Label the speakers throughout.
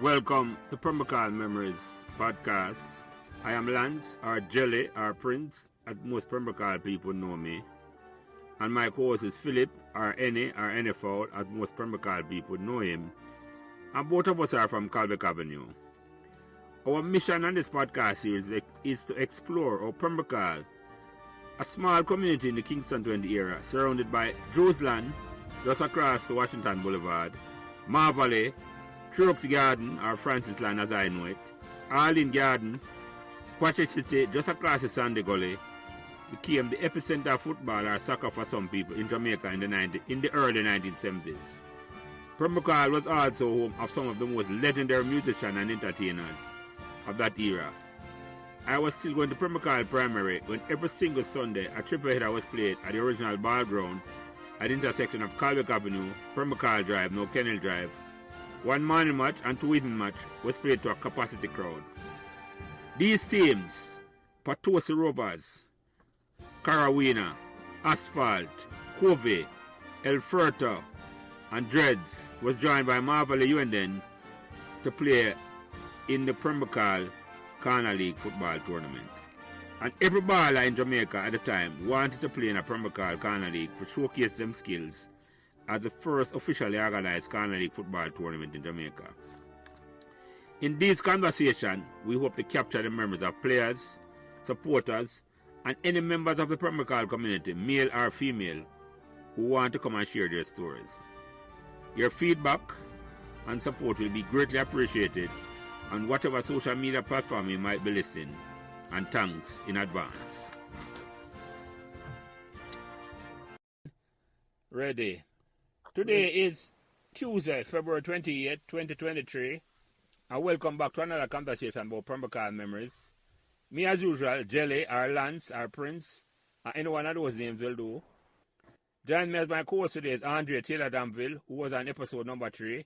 Speaker 1: Welcome to Pembroke Hall Memories podcast. I am Lance, or Jelly, or Prince, as most Pembroke Hall people know me. And my co-host is Philip, or N.A., or NFL, as most Pembroke Hall people know him. And both of us are from Calbeck Avenue. Our mission on this podcast series is to explore how Pembroke Hall, a small community in the Kingston 20 area, surrounded by Joesland, just across Washington Boulevard, Marvalley, Trooks Garden, or Francis Land as I know it, Arlene Garden, Patrick City, just across the Sandy Gully, became the epicenter of football or soccer for some people in Jamaica in the early 1970s. Pembroke Hall was also home of some of the most legendary musicians and entertainers of that era. I was still going to Pembroke Hall Primary when every single Sunday a triple header was played at the original ball ground at the intersection of Calbeck Avenue, Pembroke Hall Drive, now Kennel Drive. One morning match and two evening match was played to a capacity crowd. These teams, Patosi Rovers, Carawina, Asphalt, Covey, El Furto, and Dreads, was joined by Marvalley Uenden to play in the Pembroke Hall Corner League football tournament. And every baller in Jamaica at the time wanted to play in a Pembroke Hall Corner League to showcase them skills as the first officially organized Corner League football tournament in Jamaica. In this conversation, we hope to capture the memories of players, supporters, and any members of the Pembroke Hall community, male or female, who want to come and share their stories. Your feedback and support will be greatly appreciated on whatever social media platform you might be listening, and thanks in advance. Ready. Today is Tuesday, February 28, 2023, and welcome back to another conversation about Pembroke Hall memories. Me, as usual, Jelly, or Lance, or Prince, or any one of those names will do. Join me as my co-host today is Andre Taylor Danville, who was on episode number 3.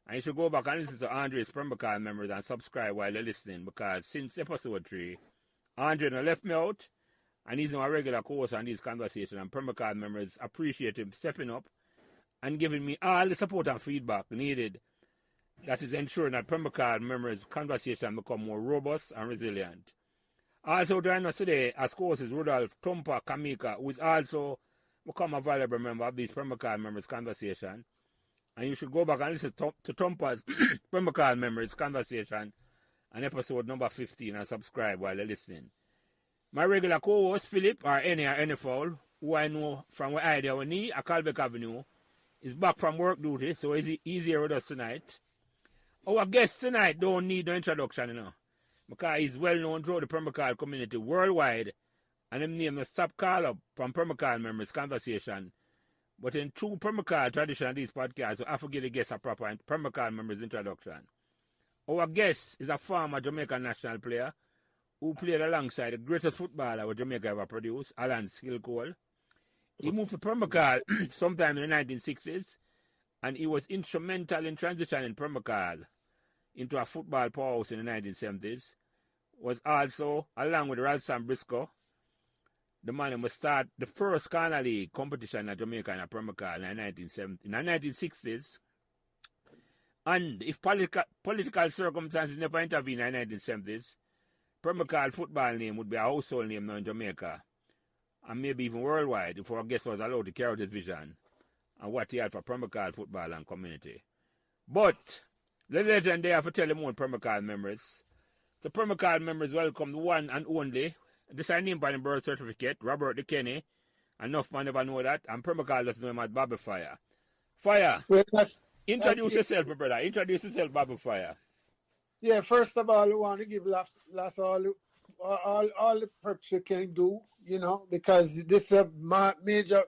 Speaker 1: And you should go back and listen to Andre's Pembroke Hall memories and subscribe while you're listening, because since episode 3, Andre left me out, and he's now a regular co-host on these conversations, and Pembroke Hall memories appreciate him stepping up and giving me all the support and feedback needed that is ensuring that Pembroke Hall memories conversation become more robust and resilient. Also joining us today as co-host is Rudolph Tumpa Kamika, who is also become a valuable member of these Pembroke Hall memories conversation. And you should go back and listen to Tumpa's Pembroke Hall memories conversation on episode number 15 and subscribe while you're listening. My regular co-host Philip, or N.A. or NFL, who I know from where I do at Calbeck Avenue, is back from work duty, so he's here with us tonight. Our guest tonight don't need no introduction, because he's well known throughout the Pembroke Hall community worldwide, and his name is Stop Call Up from Pembroke Hall Memories Conversation. But in true Pembroke Hall tradition of these podcasts, I forget to guess a proper Pembroke Hall Memories introduction. Our guest is a former Jamaican national player who played alongside the greatest footballer Jamaica ever produced, Alan Skillcole. He moved to Pembroke Hall sometime in the 1960s, and he was instrumental in transitioning Pembroke Hall into a football powerhouse in the 1970s. Was also, along with Ralston Briscoe, the man who start the first Corner League competition in Jamaica in Pembroke Hall in the 1960s. And if political circumstances never intervened in the 1970s, Pembroke Hall football name would be a household name now in Jamaica, and maybe even worldwide, if our guest was allowed to carry out his vision and what he had for Pembroke Hall football and community. But the legend there for telling more Pembroke Hall memories. So Pembroke Hall memories welcome the one and only, this is named by the birth certificate, Robert Duquesnay. Enough man never know that, and Pembroke Hall doesn't know him as Bobby Fire. Fire, introduce yourself, my brother. Introduce yourself, Bobby Fire.
Speaker 2: Yeah, first of all, I want to give last all the perks you can do, because this is a major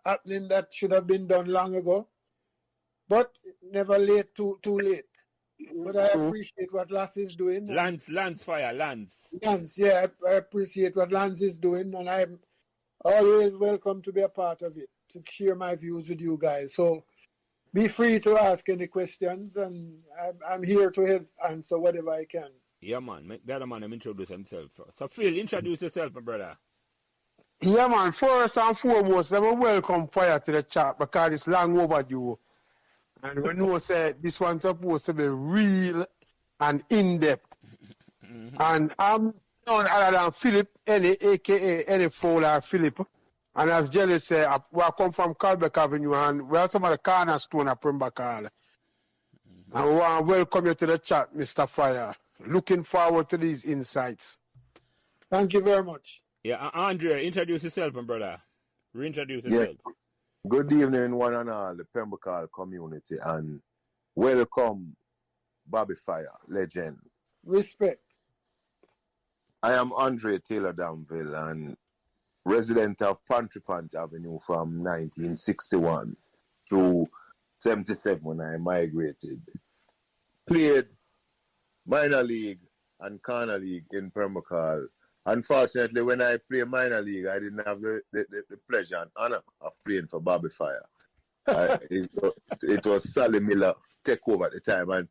Speaker 2: happening that should have been done long ago. But never late, too late. But I appreciate what Lance is doing.
Speaker 1: Lance, Fire.
Speaker 2: Lance, yeah, I appreciate what Lance is doing, and I'm always welcome to be a part of it, to share my views with you guys. So be free to ask any questions, and I'm here to help answer whatever I can.
Speaker 1: Yeah, man. Make the other man introduce himself first. So, Phil, introduce yourself, my brother.
Speaker 3: Yeah, man. First and foremost, I welcome Fire to the chat because it's long overdue. And we know say this one's supposed to be real and in-depth. And I'm none other than Philip, AKA Fowler Philip. And as Jelly said, we come from Pembroke Avenue and we are some of the cornerstone of Pembroke Hall. And we want to welcome you to the chat, Mr. Fire. Looking forward to these insights.
Speaker 2: Thank you very much.
Speaker 1: Yeah, Andre, introduce yourself, my brother. Reintroduce yourself.
Speaker 4: Yeah. Good evening, one and all, the Pembroke Hall community, and welcome, Bobby Fire, legend.
Speaker 2: Respect.
Speaker 4: I am Andre Taylor Danville, and resident of Pontrypant Avenue from 1961 through 77 when I migrated. Played minor league and corner league in Pembroke Hall. Unfortunately, when I played minor league, I didn't have the pleasure and honor of playing for Bobby Fire. It was Sally Miller take over at the time. And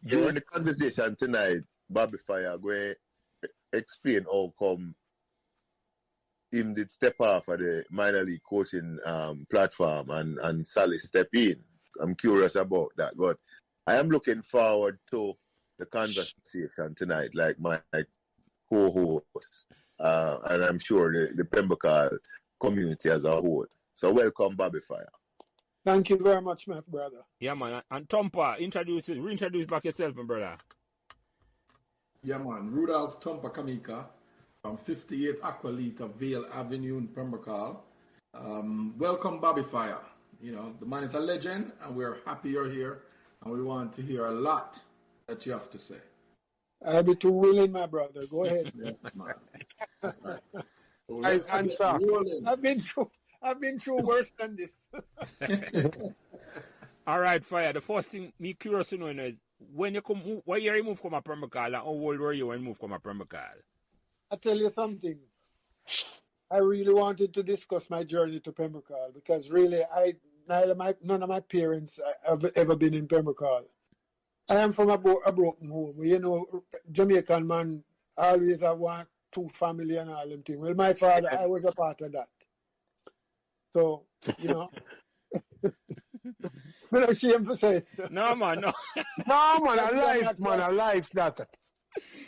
Speaker 4: during the conversation tonight, Bobby Fire going to explain how come him did step off of the minor league coaching platform and Sally step in. I'm curious about that. But I am looking forward to the conversation tonight, like my co-host, and I'm sure the Pembroke Hall community as a whole. So welcome, Bobby Fire.
Speaker 2: Thank you very much, my brother.
Speaker 1: Yeah, man. And Tompa, reintroduce back yourself, my brother.
Speaker 5: Yeah, man. Rudolph Tompa Kamika from 58 Aqualita Vale Avenue in Pembroke Hall. Welcome, Bobby Fire. You know, the man is a legend, and we're happy you're here, and we want to hear a lot that you have to say.
Speaker 2: I'll be too willing, my brother. Go ahead.
Speaker 5: Yes, man.
Speaker 2: I've been through worse than this.
Speaker 1: All right, Fire. The first thing me curious to know is when you come, what year you moved from a Pembroke Hall, and how old were you when you moved from a Pembroke Hall?
Speaker 2: I tell you something. I really wanted to discuss my journey to Pembroke Hall because really, none of my parents have ever been in Pembroke Hall. I am from a broken home. You know, Jamaican man always have 1, 2 family and all them things. Well, my father, I was a part of that. So, you know, I'm not ashamed to say it.
Speaker 1: No, man, no.
Speaker 3: No, man, a life that.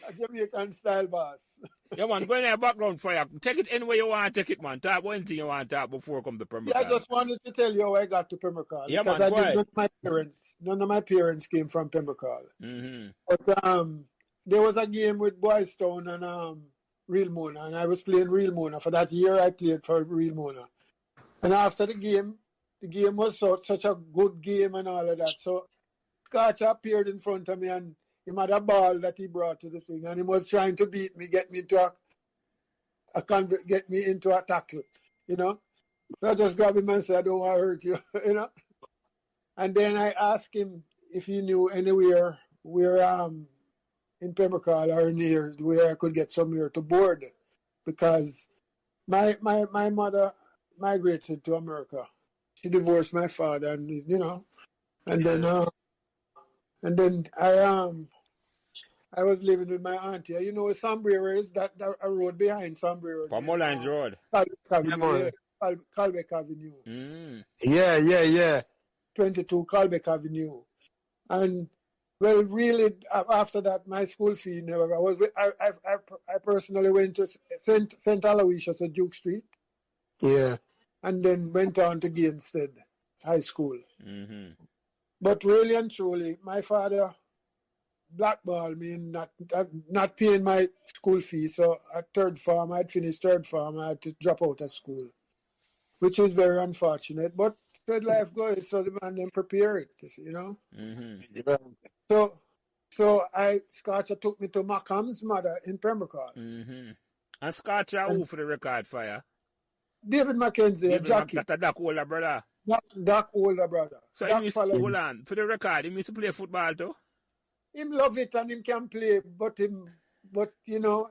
Speaker 2: A Jamaican style boss.
Speaker 1: Yeah, man, go in there, background Fire. Take it any way you want to take it, man. Talk about anything you want to talk before come to Pembroke Hall.
Speaker 2: Yeah, I just wanted to tell you how I got to Pembroke Hall.
Speaker 1: Yeah,
Speaker 2: because
Speaker 1: man,
Speaker 2: none of my parents came from Pembroke Hall.
Speaker 1: Mm-hmm.
Speaker 2: But there was a game with Boys Town and Real Mona, and I was playing Real Mona. For that year, I played for Real Mona. And after the game was such a good game and all of that. So Scotch appeared in front of me, and he had a ball that he brought to the thing, and he was trying to beat me, get me into a tackle, you know. So I just grabbed him and said, I don't want to hurt you, you know. And then I asked him if he knew anywhere where in Pembroke Hall or near where I could get somewhere to board, because my mother migrated to America. She divorced my father, and you know, and then I was living with my auntie. You know, Sombrero is that a road behind Sombrero.
Speaker 1: Pomolines Road.
Speaker 2: Calbeck Avenue.
Speaker 1: Mm.
Speaker 3: Yeah.
Speaker 2: 22 Calbeck Avenue. And well, really, after that, my school fee never. I personally went to St. Aloysius at Duke Street.
Speaker 3: Yeah.
Speaker 2: And then went on to Kingston High School.
Speaker 1: Mm-hmm.
Speaker 2: But really and truly, my father blackballed me in not paying my school fee. So at I'd finished third form, I had to drop out of school, which is very unfortunate. But good life goes, so the man then prepare it, you know.
Speaker 1: Mm-hmm.
Speaker 2: So Scotch took me to Mackham's mother in Pembroke Hall.
Speaker 1: Mm-hmm. And Scotch who for the record, Fire?
Speaker 2: David Mackenzie, Jackie.
Speaker 1: That's a Doc older brother.
Speaker 2: Doc older brother.
Speaker 1: So hold on. For the record, he used to play football too?
Speaker 2: Him love it and him can play, but you know,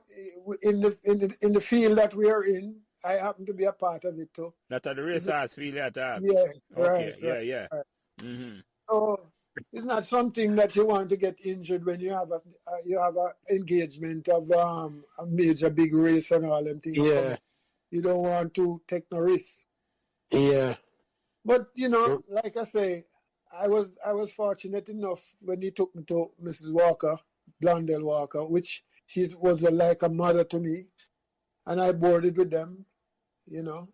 Speaker 2: in the field that we are in, I happen to be a part of it too.
Speaker 1: That's the racehorse field at all.
Speaker 2: Yeah,
Speaker 1: okay.
Speaker 2: right.
Speaker 1: Yeah.
Speaker 2: Right.
Speaker 1: Mm-hmm.
Speaker 2: So it's not something that you want to get injured when you have a engagement of a major big race and all them things.
Speaker 3: Yeah.
Speaker 2: You don't want to take no risk.
Speaker 3: Yeah.
Speaker 2: But, you know, like I say, I was fortunate enough when he took me to Mrs. Walker, Blondell Walker, which she was like a mother to me, and I boarded with them, you know,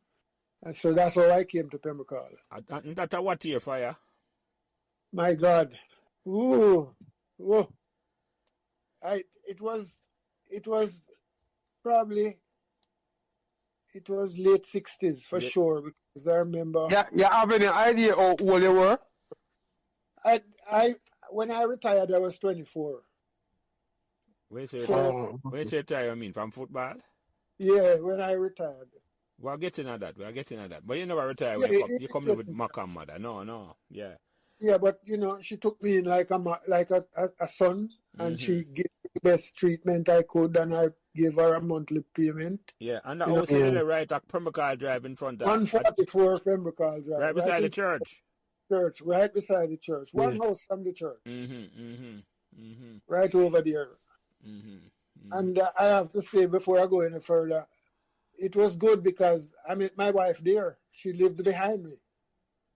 Speaker 2: and so that's how I came to Pembroke Hall.
Speaker 1: And that what year, Fire?
Speaker 2: My God, ooh. It was probably late 60s for sure, because I remember.
Speaker 3: Yeah, you have any idea how old you were?
Speaker 2: When I retired, I was 24.
Speaker 1: When you say retire, I mean from football?
Speaker 2: Yeah, when I retired.
Speaker 1: We're getting at that. But you never retire
Speaker 2: Yeah,
Speaker 1: when you come live with Macam mother. No. Yeah.
Speaker 2: Yeah, but you know, she took me in like a son, and she gave me the best treatment I could, and I gave her a monthly payment.
Speaker 1: Yeah, and the house is right at Pembroke Hall Drive in front of
Speaker 2: 144 Pembroke Hall Drive.
Speaker 1: Right beside the church.
Speaker 2: Right beside the church. One house from the church. Right over there. And I have to say, before I go any further, it was good because I met my wife there. She lived behind me.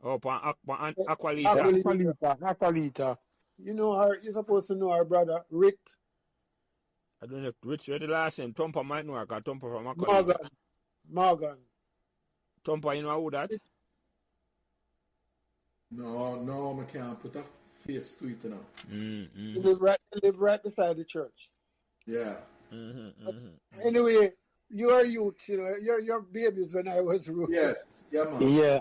Speaker 1: Oh, Aqualita.
Speaker 2: You know her. You're supposed to know her brother, Rick.
Speaker 1: I don't know. Rich, the last name. Tompa might know her, because Tompa from Aqualita.
Speaker 2: Morgan.
Speaker 1: Tompa, you know who that?
Speaker 5: No, I can't put a face to it now.
Speaker 2: You live right beside the church.
Speaker 5: Yeah.
Speaker 2: Anyway, you are youth, you know. You're babies when I was rude.
Speaker 5: Yes. Yeah, man.
Speaker 3: Yeah.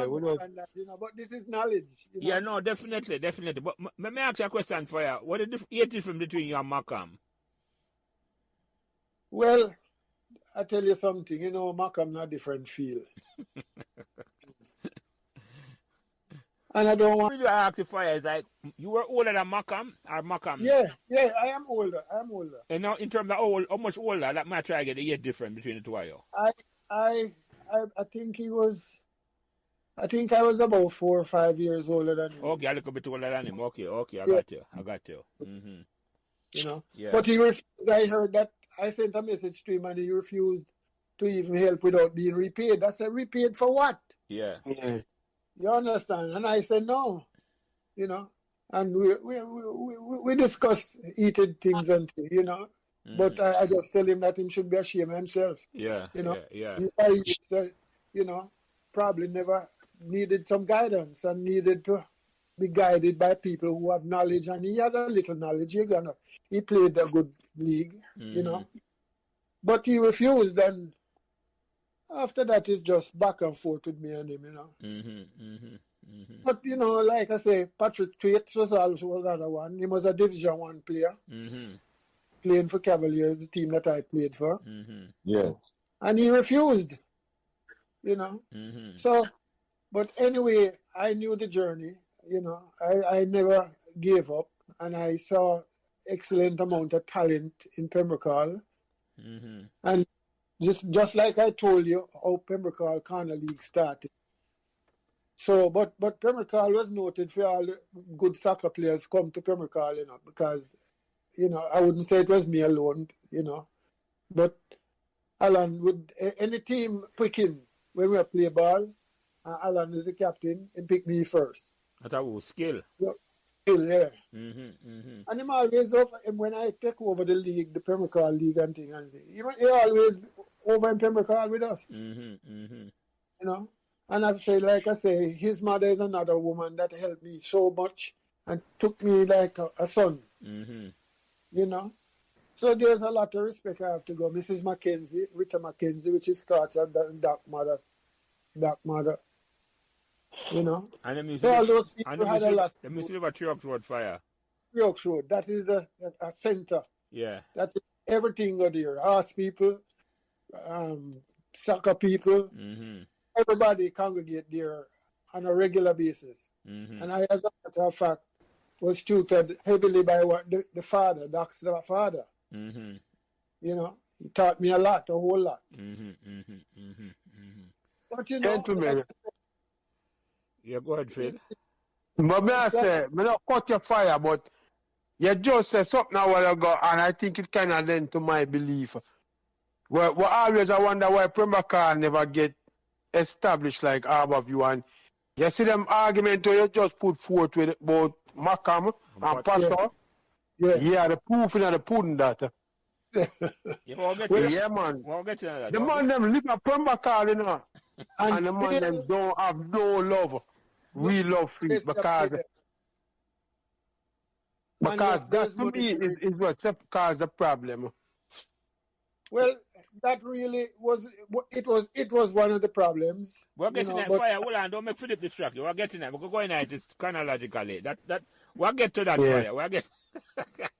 Speaker 2: You know, but this is knowledge. You know?
Speaker 1: Yeah, no, definitely. But let me ask you a question for you. What is the difference between you and Macam?
Speaker 2: Well, I tell you something. You know, Macam not different feel. And I don't want.
Speaker 1: What I ask you for is like, you were older than Macam or Macam?
Speaker 2: Yeah, I am older.
Speaker 1: And now, in terms of how much older, that might try to get the age difference between the two of you.
Speaker 2: I think he was. I think I was about 4 or 5 years older than him.
Speaker 1: Okay, a little bit older than him. Okay, I got you.
Speaker 2: You know,
Speaker 1: yeah.
Speaker 2: But he refused. I heard that. I sent a message to him, and he refused to even help without being repaid. I said, repaid for what?
Speaker 1: Yeah.
Speaker 2: You understand? And I said, no, you know, and we discussed eating things and things, you know, but I just tell him that he should be ashamed of himself.
Speaker 1: Yeah.
Speaker 2: You know,
Speaker 1: Yeah.
Speaker 2: You know, probably never needed some guidance and needed to be guided by people who have knowledge, and he had a little knowledge. He played a good league, you know, but he refused, and after that, it's just back and forth with me and him, you know. But, you know, like I say, Patrick Thwaites was also another one. He was a Division 1 player, playing for Cavaliers, the team that I played for.
Speaker 4: Yes.
Speaker 2: And he refused, you know. So, but anyway, I knew the journey, you know. I never gave up, and I saw excellent amount of talent in Pembroke Hall. And just like I told you, how Pembroke Hall Corner League started. So, but Pembroke Hall was noted for all the good soccer players come to Pembroke Hall, you know, because, you know, I wouldn't say it was me alone, you know, but Alan would, any team pick him when we play ball, Alan is the captain, and pick me first.
Speaker 1: That's a skill.
Speaker 2: So, yeah. And him always over, and when I take over the league, the Pembroke Hall League and thing, he always over in Pembroke Hall with us. You know? And like I say, his mother is another woman that helped me so much and took me like a son. You know? So there's a lot of respect I have to go. Mrs. Mackenzie, Rita Mackenzie, which is Scotch and dark mother. You know?
Speaker 1: And the music,
Speaker 2: so all those people had a lot.
Speaker 1: The music of Triox Road Fire.
Speaker 2: Triox Road, that is the center.
Speaker 1: Yeah.
Speaker 2: That is everything out there. Horse people, soccer people, everybody congregate there on a regular basis. And I, as a matter of fact, was tutored heavily by the father, Doc's father. You know, he taught me a whole lot. But you know,
Speaker 3: gentlemen.
Speaker 1: Yeah, go ahead, Phil.
Speaker 3: But me I say, me not cut your fire, but you just said something a while ago, and I think it kind of lend to my belief. Well, always I wonder why Pembroke Hall never get established like Harbourview, and You see them argument where you just put forth with about Macam and Pastor? Yeah, the proof in the pudding that. Yeah, man. The man them live a Pembroke Hall, you know. And the man them don't have no love. Real love for it because that to me is what caused the problem.
Speaker 2: Well, that really was one of the problems.
Speaker 1: We're getting that fire. Hold on, don't make Philip distract you. We're getting that. We're going at it chronologically. We'll get to that fire. We'll get.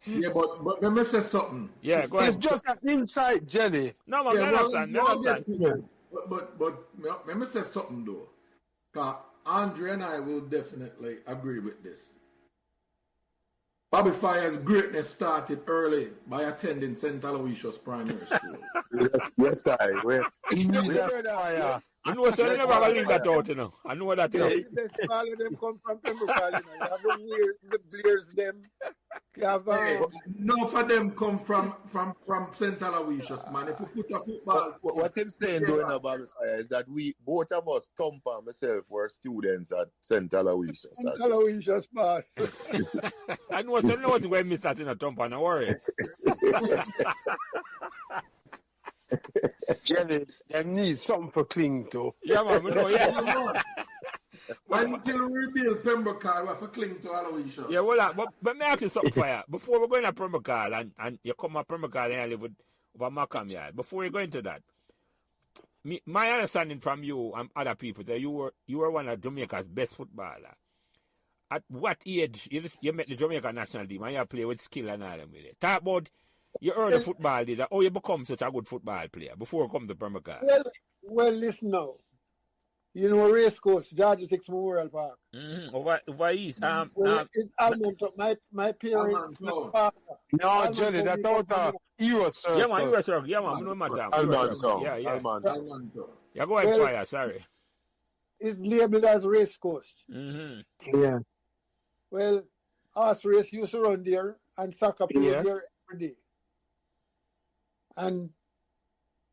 Speaker 5: Yeah, but let me say something.
Speaker 1: Yeah, go ahead.
Speaker 3: It's just an inside jelly.
Speaker 1: No, man, understand.
Speaker 5: But let me say something though. Because Andre and I will definitely agree with this. Bobby Fire's greatness started early by attending St. Aloysius Primary School.
Speaker 4: yes, I will.
Speaker 1: I know, so I never going to leave that out, you know. I know that, you know.
Speaker 2: All of them come from Pembroke Hall, you know. You have the Blairs, them.
Speaker 5: None of them come from St. Aloysius, man. If you put a football...
Speaker 4: What I'm saying, doing about Fire, is that we, both of us, Tom and myself, were students at St. Aloysius.
Speaker 2: St. Aloysius, boss.
Speaker 1: I know, so I know what's going to miss that in a Tom, don't worry.
Speaker 3: Jelly, they need something for cling to.
Speaker 1: Yeah, man, we know, yeah.
Speaker 5: Until we rebuild Pembroke Hall, we have to cling to Aloysius.
Speaker 1: Yeah, well, but may I ask you something, Fire? Before we're going to Pembroke Hall, and you come to Pembroke Hall and you live with Macam Yard, before you go into that, my understanding from you and other people that you were one of Jamaica's best footballers. At what age you met the Jamaica national team and you play with skill and all them with it? Talk about you earned the football did that. Oh, you become such a good football player before you come to Pembroke Hall.
Speaker 2: Well, listen now. You know, race course, George VI Memorial Park.
Speaker 1: Mm-hmm. Over east.
Speaker 2: It's Almonton. My parents, my father.
Speaker 3: No, Jelly, that's out of Euro Circle.
Speaker 1: Yeah, man, Euro Circle. Yeah, man, no matter.
Speaker 4: Almonton.
Speaker 1: Yeah.
Speaker 4: Almonton.
Speaker 1: Yeah, go ahead, Fire, sorry.
Speaker 2: It's labeled as race course.
Speaker 1: Mm-hmm.
Speaker 3: Yeah.
Speaker 2: Well, horse race used to run there and soccer play there every day. And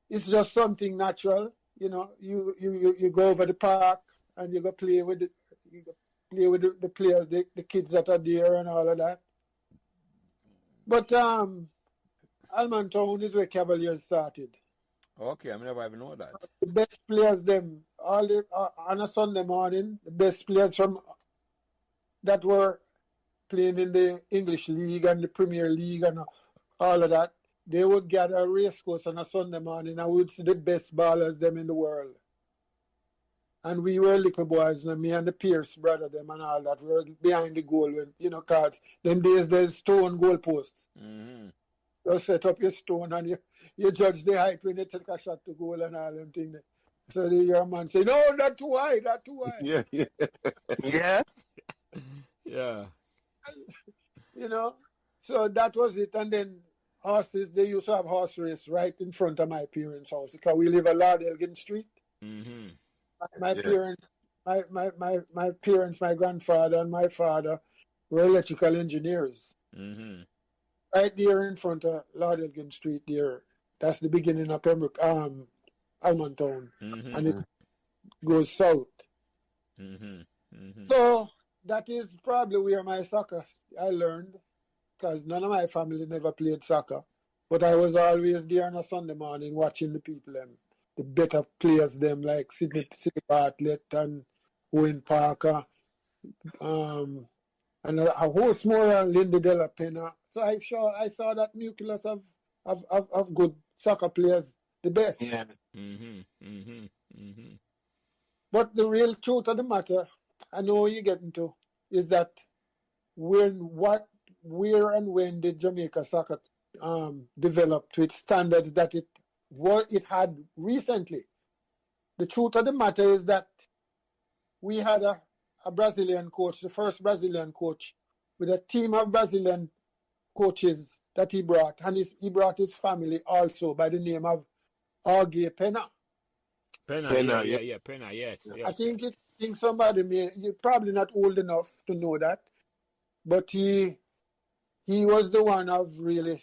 Speaker 2: it's just something natural, you know. You go over the park and you go play with the players, the kids that are there and all of that. But Almontown is where Cavaliers started.
Speaker 1: Okay, I never even know that.
Speaker 2: The best players, on a Sunday morning, the best players that were playing in the English League and the Premier League and all of that, they would gather a race course on a Sunday morning and we'd see the best ballers them in the world. And we were little boys, and me and the Pierce brother them and all that, we were behind the goal when, you know, cards. Them days there's stone goal posts.
Speaker 1: Mm-hmm.
Speaker 2: You set up your stone and you judge the height when you take a shot to goal and all them things. So your man say, no, not too high, not too high.
Speaker 4: Yeah.
Speaker 3: Yeah.
Speaker 1: Yeah.
Speaker 2: You know, so that was it. And then horses, they used to have horse race right in front of my parents' house because we live at Lord Elgin Street.
Speaker 1: Mm-hmm.
Speaker 2: My parents, my grandfather and my father were electrical engineers.
Speaker 1: Mm-hmm.
Speaker 2: Right there in front of Lord Elgin Street there. That's the beginning of Pembroke, Almontown.
Speaker 1: Mm-hmm.
Speaker 2: And it goes south.
Speaker 1: Mm-hmm. Mm-hmm.
Speaker 2: So that is probably where my soccer I learned, because none of my family never played soccer. But I was always there on a Sunday morning watching the people, the better players, them like Sidney Bartlett and Owen Parker, and a host more, Lindy De La Pena. So I saw that nucleus of good soccer players, the best.
Speaker 3: Yeah.
Speaker 1: Mm-hmm. Mm-hmm. Mm-hmm.
Speaker 2: But the real truth of the matter, I know what you're getting to, is that where and when did Jamaica soccer develop to its standards that it had recently? The truth of the matter is that we had a Brazilian coach, the first Brazilian coach, with a team of Brazilian coaches that he brought, and he brought his family also by the name of Augie Pena.
Speaker 1: Pena, Pena, yes.
Speaker 2: I think somebody you're probably not old enough to know that, but he was the one of really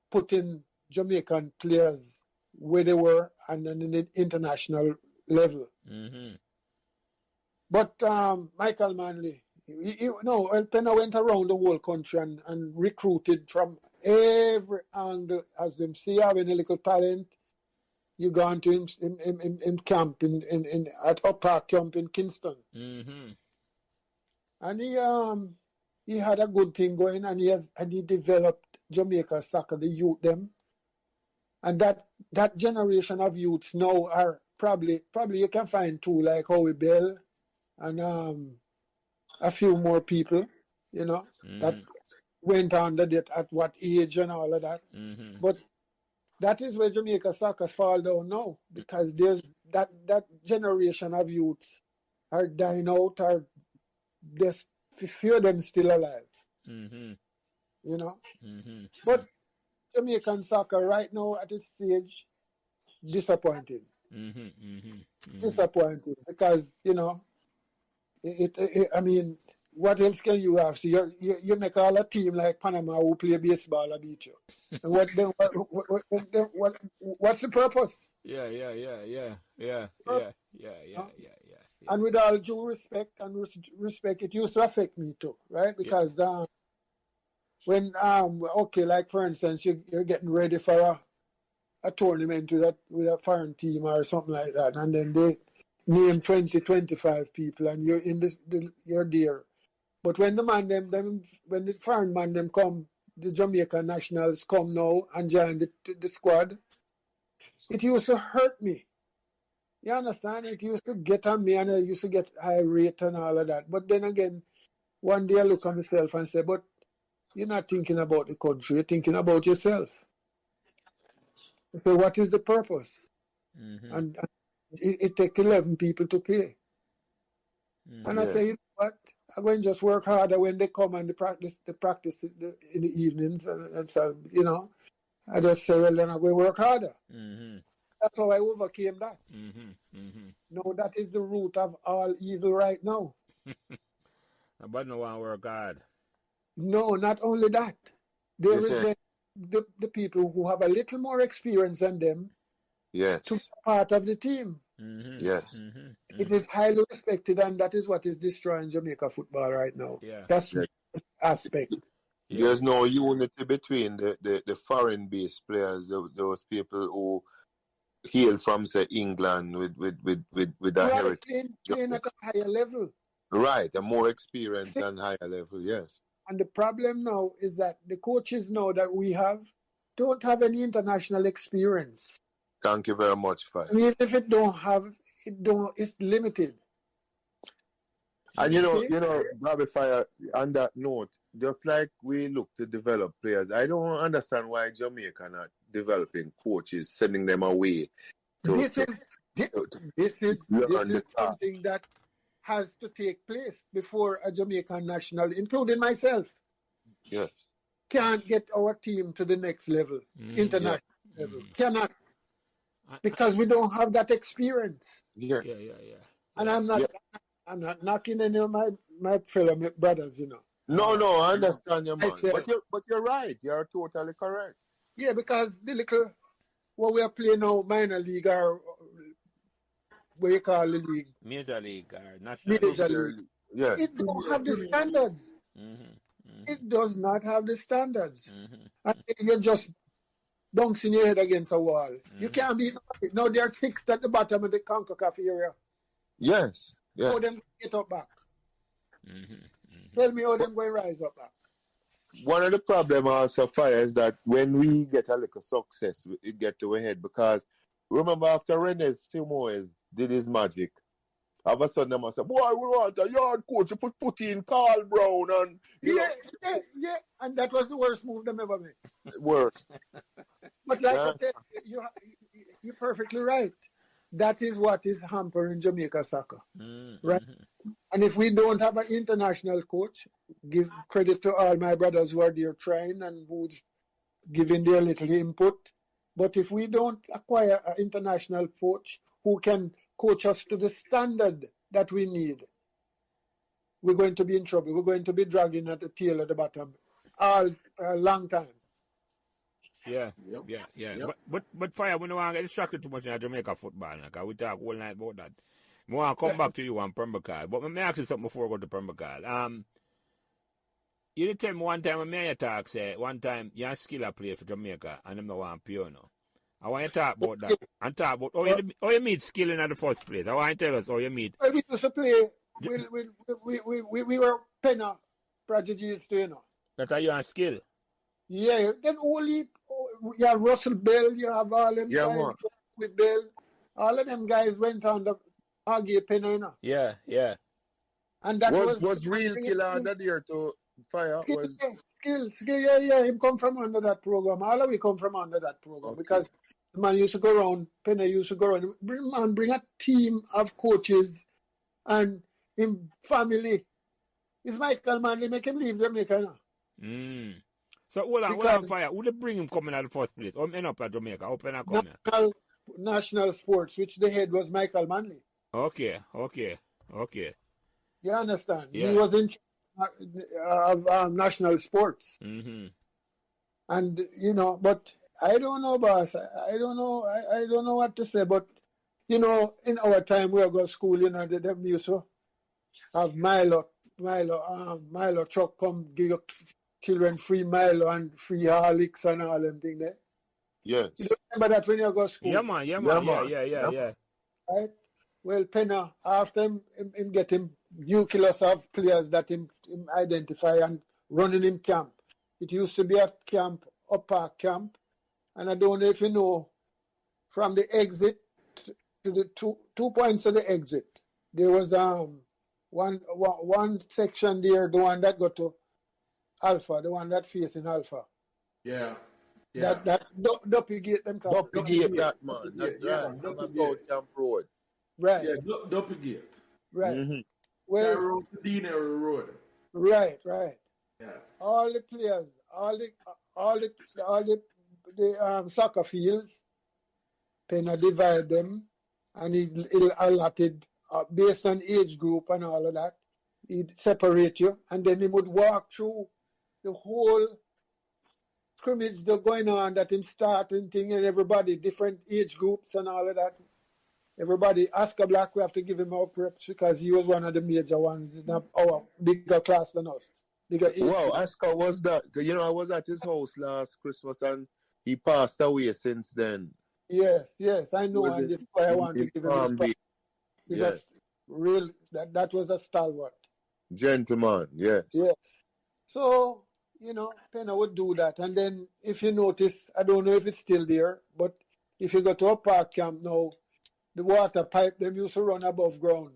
Speaker 2: putting Jamaican players where they were and then in the international level.
Speaker 1: Mm-hmm.
Speaker 2: But Michael Manley, Penna went around the whole country and recruited from every angle. As them see having a little talent, you go into in camp at Up Park Camp in Kingston.
Speaker 1: Mm-hmm.
Speaker 2: And he had a good thing going, and he developed Jamaica soccer, the youth them. And that generation of youths now are probably you can find two like Howie Bell and a few more people, that went on that at what age and all of that.
Speaker 1: Mm-hmm.
Speaker 2: But that is where Jamaica soccer fall down now, because there's that generation of youths are dying out, or there's few of them still alive.
Speaker 1: Mm-hmm. Mm-hmm.
Speaker 2: But Jamaican soccer right now at this stage, disappointing.
Speaker 1: Mm-hmm. Mm-hmm. Mm-hmm.
Speaker 2: Disappointing, because I mean, what else can you have? So you make all a team like Panama who play baseball and beat you. And what's the purpose?
Speaker 1: Yeah.
Speaker 2: And with all due respect it used to affect me too, right? Because when like for instance, you're getting ready for a tournament with a foreign team or something like that, and then they name 20, 25 people, and you're you're there. But when when the foreign man them come, the Jamaican nationals come now and join the squad, it used to hurt me. You understand? It used to get on me, and I used to get irate and all of that. But then again, one day I look at myself and say, but you're not thinking about the country, you're thinking about yourself. So what is the purpose?
Speaker 1: Mm-hmm.
Speaker 2: And it takes 11 people to pay.
Speaker 1: Mm-hmm.
Speaker 2: And I say, you know what? I'm going to just work harder when they come and they practice in the evenings. And so, I just say, well, then I'm going to work harder.
Speaker 1: Mm-hmm.
Speaker 2: That's how I overcame that.
Speaker 1: Mm-hmm. Mm-hmm.
Speaker 2: No, that is the root of all evil right now.
Speaker 1: But no one work hard.
Speaker 2: No, not only that. They resent the people who have a little more experience than them to be part of the team.
Speaker 1: Mm-hmm.
Speaker 4: Yes.
Speaker 1: Mm-hmm. Mm-hmm.
Speaker 2: It is highly respected, and that is what is destroying Jamaica football right now.
Speaker 1: Yeah.
Speaker 2: That's the aspect.
Speaker 1: Yeah.
Speaker 4: There's no unity between the foreign-based players, those people who hail from, say, England with a heritage.
Speaker 2: Playing at a higher level.
Speaker 4: Right, a more experienced and higher level, yes.
Speaker 2: And the problem now is that the coaches now that we have don't have any international experience.
Speaker 4: Thank you very much, Fire.
Speaker 2: And even if it's limited.
Speaker 4: And Bobby Fire, on that note, just like we look to develop players, I don't understand why Jamaica not developing coaches, sending them away.
Speaker 2: This is something that has to take place before a Jamaican national, including myself, can't get our team to the next level, international level. Cannot. Because we don't have that experience.
Speaker 1: Yeah.
Speaker 2: And I'm not knocking any of my fellow brothers,
Speaker 4: No, I understand you, man. But you're right. You're totally correct.
Speaker 2: Yeah, because what we are playing now, minor league or what you call the league?
Speaker 1: Major league or national
Speaker 2: league.
Speaker 4: Yeah.
Speaker 2: It don't have the standards. It does not have the standards. And you're just bouncing your head against a wall. You can't beat nobody. Now they're sixth at the bottom of the CONCACAF area.
Speaker 4: Yes.
Speaker 2: How them get up back? Tell me how them going to rise up back.
Speaker 4: One of the problems also, Fire, is that when we get a little success, it get to our head. Because remember after Rene Simoes did his magic, all of a sudden they must say, boy, we want a yard coach. You put in Carl Brown. And
Speaker 2: Yeah. And that was the worst move them ever made.
Speaker 4: Worst.
Speaker 2: But like I said, you're perfectly right. That is what is hampering Jamaica soccer. Right? And if we don't have an international coach, give credit to all my brothers who are there trying and who's giving their little input. But if we don't acquire an international coach who can coach us to the standard that we need, we're going to be in trouble. We're going to be dragging at the tail at the bottom all a long time.
Speaker 1: Yeah. But Fire, we don't want to get distracted too much in Jamaica football. Like, we talk all night about that. I want to come back to you on Pembroke Hall. But let me ask you something before I go to Pembroke Hall. You did tell me one time when me talk, say, one time you have skill a play for Jamaica and them no want pay you know. I want you to talk about that. And talk about how you meet skill in the first place. I want you to tell us how you meet.
Speaker 2: We used to play, we were penna prodigies too, you know.
Speaker 1: That are you on skill?
Speaker 2: Yeah, then only, you have Russell Bell, you have all them guys
Speaker 4: man.
Speaker 2: with Bell. All of them guys went on the Aggie penna, you know.
Speaker 1: Yeah, yeah.
Speaker 2: And that
Speaker 4: was real killer under there to Fire.
Speaker 2: Skill, yeah. Him come from under that program. All of we come from under that program because the man used to go around, Penna used to go around, bring a team of coaches and him family. It's Michael Manley, make him leave Jamaica now.
Speaker 1: So hold on, Fire. Who they bring him coming at the first place? End up at Jamaica. Open and come here.
Speaker 2: National Sports, which the head was Michael Manley.
Speaker 1: Okay.
Speaker 2: You understand?
Speaker 1: Yeah.
Speaker 2: He was in charge of national sports.
Speaker 1: Mm-hmm.
Speaker 2: And, you know, but I don't know, boss. I don't know. I don't know what to say. But, you know, in our time, we go to school, you know, them used to have Milo truck come give your children free Milo and free Horlicks and all them things there.
Speaker 4: Yes.
Speaker 2: You remember that when you go to school?
Speaker 1: Yeah, man. Yeah.
Speaker 2: Right? Well, Penna, after him getting nucleus of players that him identify and running in camp. It used to be at camp, Up Park camp, and I don't know if you know, from the exit to the 2 points of the exit, there was one section there, the one that got to Alpha, the one that facing Alpha.
Speaker 5: Yeah.
Speaker 2: That's Duppy Gate, them call
Speaker 4: Duppy Gate, that man. That's right. On the South Camp Road.
Speaker 2: Right.
Speaker 5: Yeah, Duppy Gate.
Speaker 2: Right.
Speaker 4: Mm-hmm.
Speaker 2: Well,
Speaker 5: Road to Deanery Road.
Speaker 2: Right.
Speaker 5: Yeah.
Speaker 2: All the players, all the soccer fields, Penna divide them, and he'll allotted based on age group and all of that. He'd separate you, and then he would walk through the whole scrimmage that's going on, that him starting thing, and everybody, different age groups and all of that. Everybody, Oscar Black, we have to give him our props because he was one of the major ones in our bigger class than us.
Speaker 4: Wow, Oscar was that. You know, I was at his house last Christmas and he passed away since then.
Speaker 2: Yes, I know, and that's why I want to give him his
Speaker 4: yes.
Speaker 2: That was a stalwart.
Speaker 4: Gentleman, yes.
Speaker 2: Yes. So, you know, Penna would do that. And then if you notice, I don't know if it's still there, but if you go to a park camp now, the water pipe, them used to run above ground.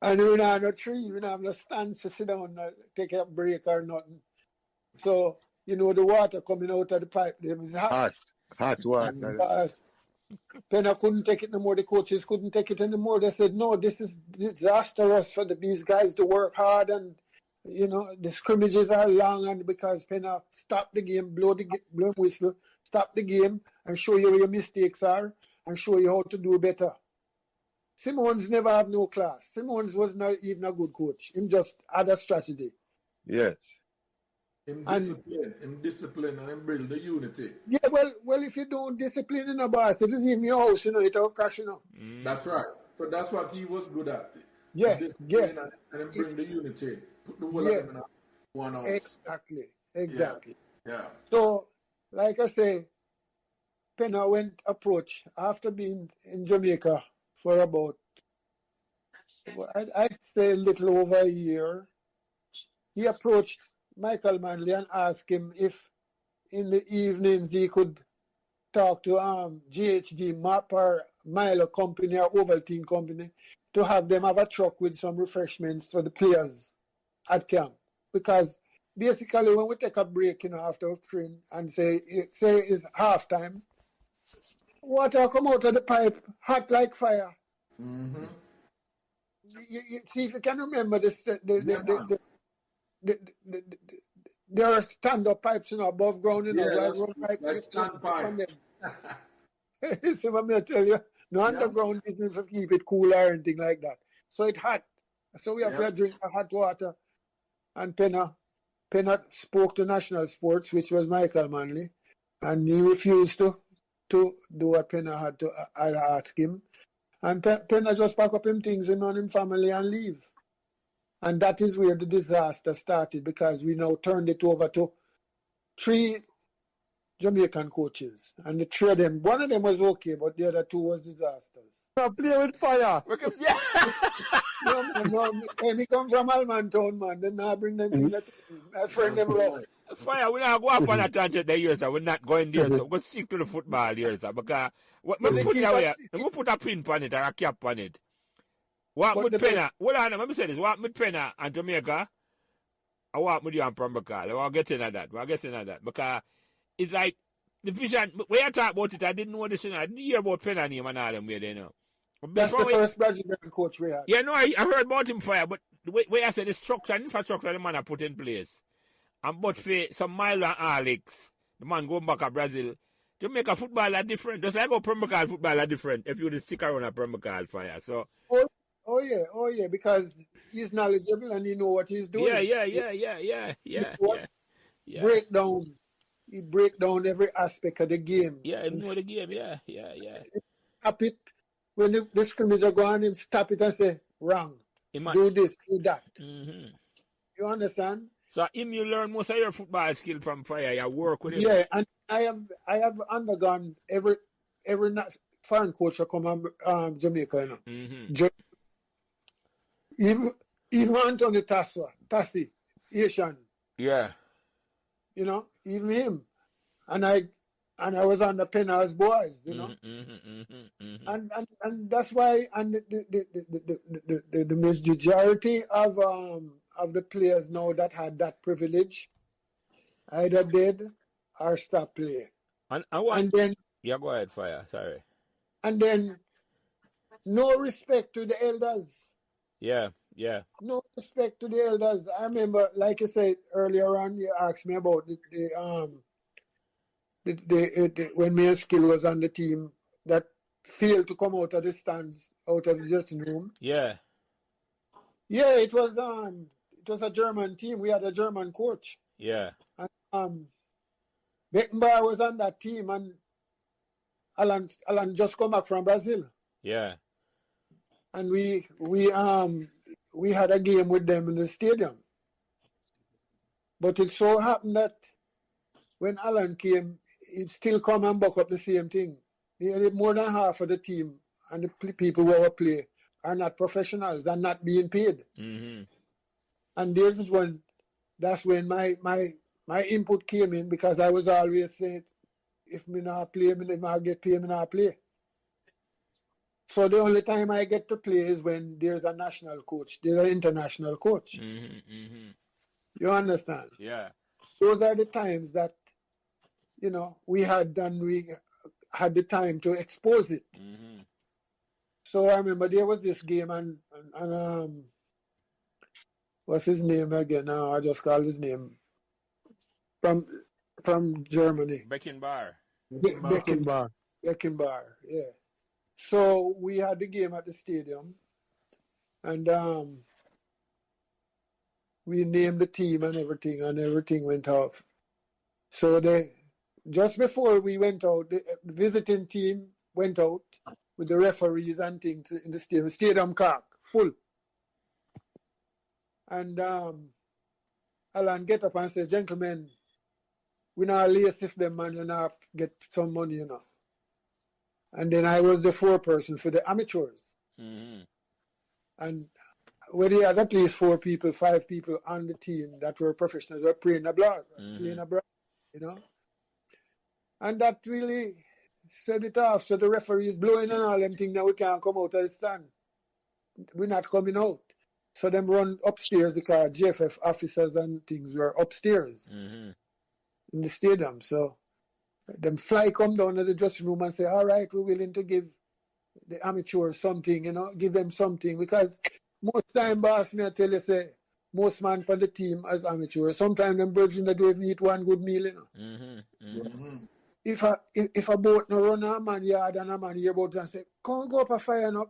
Speaker 2: And we don't have no tree, we don't have no stands to sit down, take a break or nothing. So, you know, the water coming out of the pipe, them is hot.
Speaker 4: Hot water.
Speaker 2: Fast. Penna couldn't take it no more. The coaches couldn't take it anymore. They said, no, this is disastrous for these guys to work hard, and, you know, the scrimmages are long, and because Penna stop the game, blow whistle, stop the game, and show you where your mistakes are, and show you how to do better. Simmons never have no class. Simmons was not even a good coach. Him just had a strategy.
Speaker 4: Yes.
Speaker 5: Him discipline and him build the unity.
Speaker 2: Yeah, well, if you don't discipline in a boss, if it's in your house, you know, it will crash, you know.
Speaker 5: That's right. So that's what he was good at.
Speaker 2: Yeah.
Speaker 5: And then bring the unity. Put the whole of them in one house.
Speaker 2: Exactly.
Speaker 5: Yeah.
Speaker 2: So, like I say, Penna went approach after being in Jamaica for about, I'd say a little over a year. He approached Michael Manley and asked him if in the evenings he could talk to GHD Map or Milo Company or Ovaltine Company to have them have a truck with some refreshments for the players at camp. Because basically when we take a break, you know, after train and say it's halftime, water come out of the pipe hot like fire.
Speaker 5: Mm-hmm.
Speaker 2: You see if you can remember this. There are stand-up pipes, you know, above ground, you know,
Speaker 5: like stand pipe.
Speaker 2: See what I tell you? No underground business to keep it cool or anything like that. So it's hot. So we have to drink hot water. And Penna spoke to National Sports, which was Michael Manley, and he refused to to do what Penna had asked him. And Penna just pack up him things, him and him family and leave. And that is where the disaster started, because we now turned it over to 3 Jamaican coaches. And the 3 of them, one of them was okay, but the other 2 was disasters.
Speaker 3: Play with fire.
Speaker 2: No, he come from Almantown, man. Then I bring them things that I friend them rough.
Speaker 1: Fire, we not go up on a tangent there, here, sir. We're not going there, sir. We'll stick to the football here, sir. Because we put a pin on it or a cap on it. What with Penna? Hold on, let me say this. What with Penna and Jamaica? I want with you on Pembroke Hall. I want to get into that. Because it's like the vision. When I talk about it, I didn't know this. I didn't hear about Penna name and all them where they know.
Speaker 2: That's the first Brazilian coach we had.
Speaker 1: Yeah, no, I heard about him, Fire, but where I said the structure and infrastructure the man I put in place. And but for some Milo and Alex, the man going back to Brazil, Jamaica football are different. Just like how Pembroke Hall football are different if you would stick around at Pembroke Hall, Fire. So
Speaker 2: Oh yeah, because he's knowledgeable and he know what he's doing.
Speaker 1: Yeah.
Speaker 2: He break down every aspect of the game.
Speaker 1: Yeah, he know the game, yeah.
Speaker 2: Stop it. When the scrimmage are going, him stop it and say, wrong. Do this, do that.
Speaker 1: Mm-hmm.
Speaker 2: You understand?
Speaker 1: So him you learn most of your football skill from Fire. You work with him.
Speaker 2: Yeah, and I have undergone every foreign coach that come from Jamaica, you know.
Speaker 1: Mm-hmm.
Speaker 2: Even Anthony Tassi, Asian.
Speaker 1: Yeah.
Speaker 2: You know, even him. And I was on the Penna's boys, you know. And that's why the majority of the players now that had that privilege either did or stopped playing. And then
Speaker 1: yeah, go ahead, Fire. Sorry.
Speaker 2: And then no respect to the elders.
Speaker 1: Yeah.
Speaker 2: No respect to the elders. I remember, like you said earlier on, you asked me about when me and Skill was on the team that failed to come out of the stands, out of the dressing room.
Speaker 1: Yeah.
Speaker 2: Yeah, it was a German team. We had a German coach.
Speaker 1: Yeah.
Speaker 2: And Beckenbauer was on that team, and Alan just come back from Brazil.
Speaker 1: Yeah.
Speaker 2: And we had a game with them in the stadium. But it so happened that when Alan came, he still come and buck up the same thing. More than half of the team and the people who play are not professionals and not being paid.
Speaker 1: Mm-hmm.
Speaker 2: And that's when my input came in, because I was always saying, if me not play, if I get paid, me not play. So the only time I get to play is when there's a national coach, there's an international coach.
Speaker 1: Mm-hmm.
Speaker 2: You understand?
Speaker 1: Yeah.
Speaker 2: Those are the times that, you know, we had the time to expose it.
Speaker 1: Mm-hmm.
Speaker 2: So I remember there was this game and what's his name again? I just call his name. From Germany.
Speaker 1: Beckenbauer.
Speaker 2: Beckenbauer, yeah. So we had the game at the stadium, and we named the team and everything went off. So just before we went out, the visiting team went out with the referees and things in the stadium. Stadium Cork, full. And Alan get up and say, gentlemen, we not lace if them man, you not get some money, you know. And then I was the 4-person for the amateurs.
Speaker 1: Mm-hmm.
Speaker 2: And we had at least 5 people on the team that were professionals, were playing abroad, you know. And that really set it off. So the referees blowing and all them things, now we can't come out of the stand. We're not coming out. So them run upstairs, the car, GFF officers and things were upstairs in the stadium. So them fly come down to the dressing room and say, all right, we're willing to give the amateurs something, you know, give them something. Because most time, boss, me I tell you, say, most man for the team as amateurs, sometimes them virgin that don't even eat one good meal, you know. If a boat no run a man yard and a man hear about it and say, come go up a fire and